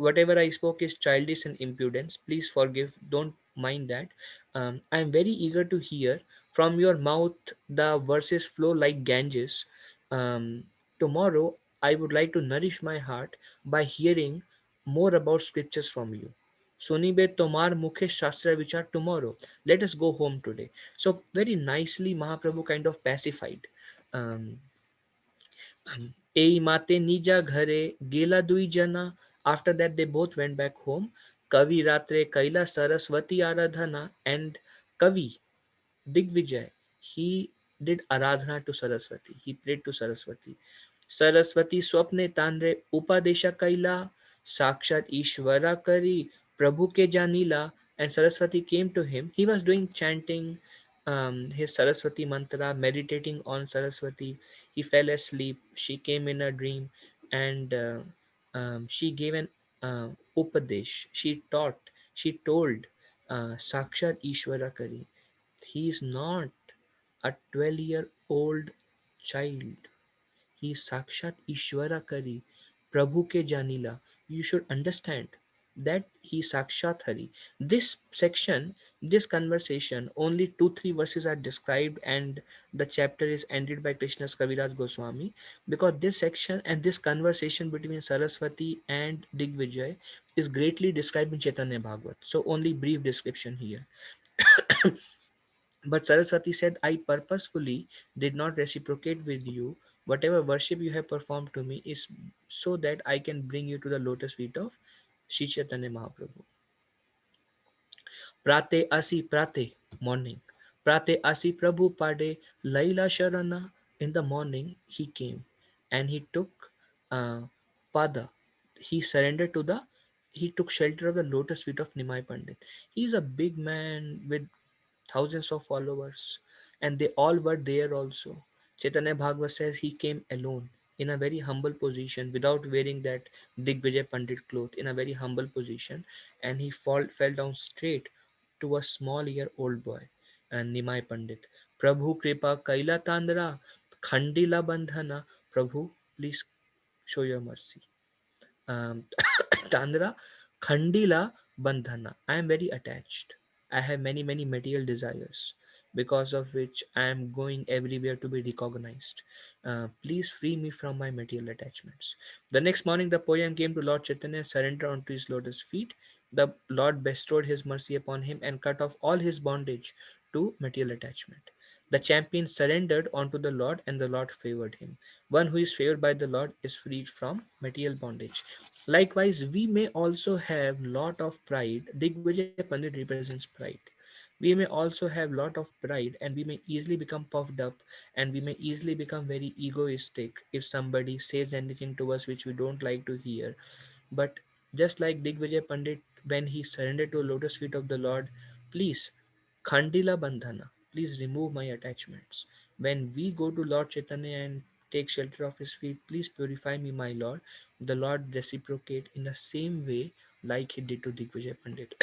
Whatever I spoke is childish and impudence. Please forgive, don't mind that. I am very eager to hear from your mouth the verses flow like Ganges. Um, Tomorrow, I would like to nourish my heart by hearing more about scriptures from you. Sunibe Tomar Mukhe Shastra Vichar tomorrow. Let us go home today. So, very nicely, Mahaprabhu kind of pacified. Um, Ei mate nija ghare gela dui jana. After that, they both went back home. Kavi Ratre Kaila Saraswati Aradhana, and Kavi Digvijay, he did Aradhana to Saraswati. He prayed to Saraswati. Saraswati Swapne Tandre Upadesha Kaila Sakshat Ishvara Kari Prabhu ke Janila. And Saraswati came to him. He was doing chanting his Saraswati mantra, meditating on Saraswati. He fell asleep. She came in a dream, and she gave an upadesh. She taught, she told Sakshat Ishvara Kari. He is not a 12-year-old child. He is Sakshat Ishvara Kari, Prabhu ke Janila. You should understand that he is Sakshat Hari. This section, this conversation, only 2-3 verses are described, and the chapter is ended by Krishna's Kaviraj Goswami, because this section and this conversation between Saraswati and Digvijay is greatly described in Chaitanya Bhagavat. So only brief description here. But Saraswati said, I purposefully did not reciprocate with you. Whatever worship you have performed to me is so that I can bring you to the lotus feet of Sri Chaitanya Mahaprabhu. Prate Asi Prate, morning. Prate Asi Prabhu Pade Laila Sharana. In the morning, he came and he took uh, Pada. He surrendered to he took shelter of the lotus feet of Nimai Pandit. He is a big man with thousands of followers, and they all were there also. Chaitanya Bhagavad says he came alone in a very humble position without wearing that Digvijay Pandit cloth, in a very humble position, and he fell down straight to a small year old boy and Nimai Pandit. Prabhu Kripa Kaila Tandra Khandila Bandhana. Prabhu, please show your mercy. um, Tandra, Khandila, Bandhana. I am very attached. I have many, many material desires, because of which I am going everywhere to be recognized. Please free me from my material attachments. The next morning, the poem came to Lord Chaitanya, surrendered onto his lotus feet. The Lord bestowed his mercy upon him and cut off all his bondage to material attachment. The champion surrendered unto the Lord, and the Lord favored him. One who is favored by the Lord is freed from material bondage. Likewise, we may also have lot of pride. Digvijay Pandit represents pride. We may also have lot of pride, and we may easily become puffed up, and we may easily become very egoistic if somebody says anything to us which we don't like to hear. But just like Digvijay Pandit, when he surrendered to the lotus feet of the Lord, please, Khandila Bandhana, please remove my attachments. When we go to Lord Chaitanya and take shelter of his feet, please purify me, my Lord. The Lord reciprocate in the same way like he did to Digvijay Pandit.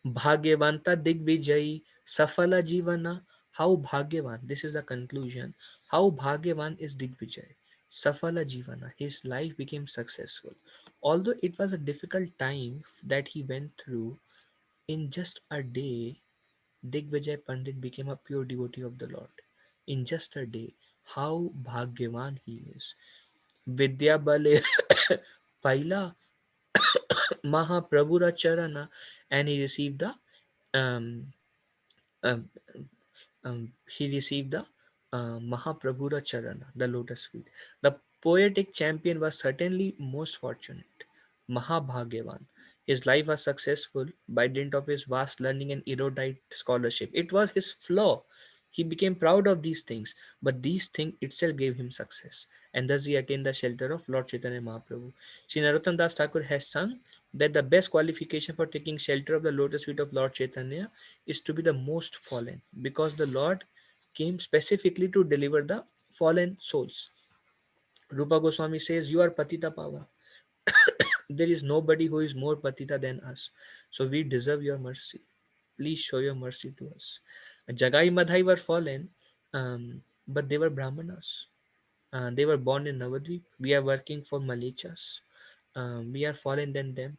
Bhagyavanta Digvijay Safala Jivana. How Bhagyavan, this is a conclusion. How Bhagyavan is Digvijay. Safala Jivana, his life became successful. Although it was a difficult time that he went through, in just a day, Digvijay Pandit became a pure devotee of the Lord. In just a day, how Bhagyavan he is. Vidya Bale Paila Mahaprabhura Charana, and he received the um, um, he received the Mahaprabhura Charana, the lotus feet. The poetic champion was certainly most fortunate, Mahabhagyavan. His life was successful by dint of his vast learning and erudite scholarship. It was his flaw. He became proud of these things, but these things itself gave him success, and thus he attained the shelter of Lord Chaitanya Mahaprabhu. Sri Narottam Das Thakur has sung that the best qualification for taking shelter of the lotus feet of Lord Chaitanya is to be the most fallen, because the Lord came specifically to deliver the fallen souls. Rupa Goswami says, "You are Patita Pavan. There is nobody who is more Patita than us. So we deserve your mercy. Please show your mercy to us." Jagai Madhai were fallen, but they were Brahmanas. They were born in Navadvip. We are working for Malichas. We are fallen than them.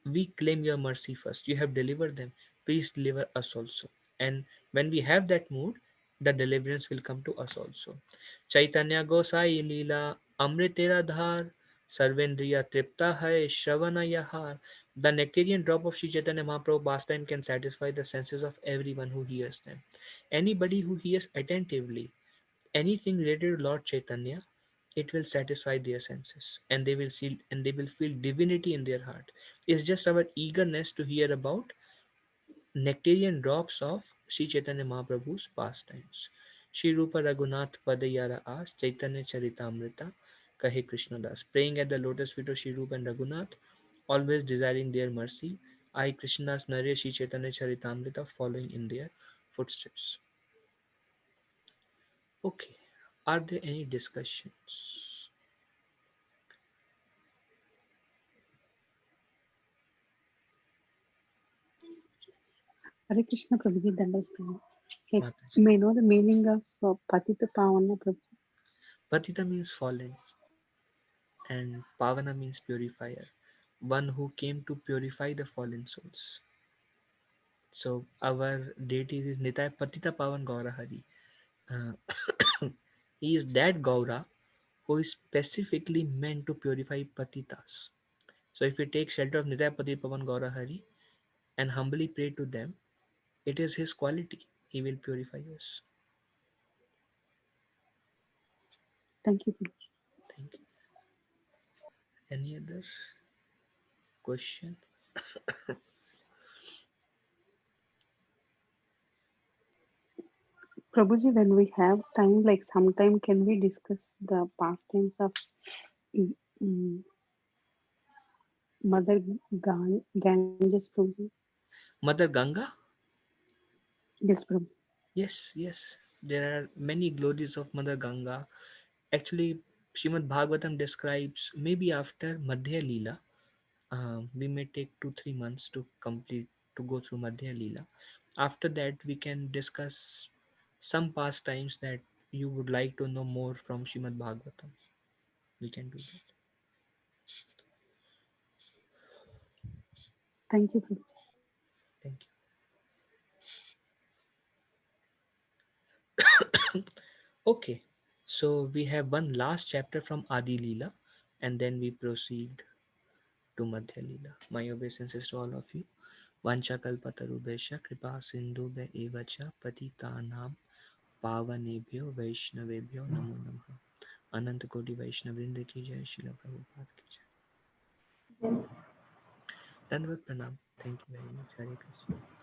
We claim your mercy first. You have delivered them. Please deliver us also. And when we have that mood, the deliverance will come to us also. Chaitanya Gosai Leela Amritera Dhar Sarvendriya Tripta Hai Shravana Yahar. The nectarian drop of Sri Chaitanya Mahaprabhu pastime can satisfy the senses of everyone who hears them. Anybody who hears attentively anything related to Lord Chaitanya, it will satisfy their senses, and they will feel divinity in their heart. It's just our eagerness to hear about nectarian drops of Sri Chaitanya Mahaprabhu's pastimes. Sri Rupa Raghunath Padayara asked Chaitanya Charitamrita Kahe Krishnadas, praying at the lotus feet of Sri Rupa and Raghunath, always desiring their mercy. I Krishnadas narrate Sri Chaitanya Charitamrita following in their footsteps. Okay, are there any discussions? Hare Krishna Prabhuji Dandasana. Like, Mataji. may know the meaning of Patita Pavana Prabhuji. Patita means fallen, and Pavana means purifier, one who came to purify the fallen souls. So our deity is Nitai Patita Pavan Gaura Hari. Uh, he is that Gaura who is specifically meant to purify Patitas. So if we take shelter of Nitai Patita Pavan Gaura Hari and humbly pray to them, it is his quality. He will purify us. Thank you, Prabhuji. Thank you. Any other question? Prabhuji, when we have time, like sometime, can we discuss the pastimes of mm, mm, Mother Ganges Prabhuji? Mother Ganga? Yes, Prabhu. Yes, yes. There are many glories of Mother Ganga. Actually, Srimad Bhagavatam describes maybe after Madhya Leela, we may take 2 3 months to complete to go through Madhya Leela. After that, we can discuss some pastimes that you would like to know more from Srimad Bhagavatam. We can do that. Thank you, Prabhu. Thank you. Okay, so we have one last chapter from Adi Leela, and then we proceed to Madhya Leela. My obeisances to all of you. Vanchakalpatarubhesha kripa sindhubhe evacha patitanam पावनेभ्यो वैष्णवेभ्यो नमो नमः. अनंत कोटि वैष्णव वृंद की जय, शिला प्रभुपाद की जय. धन्यवाद, प्रणाम. Thank you very much. Hare Krishna.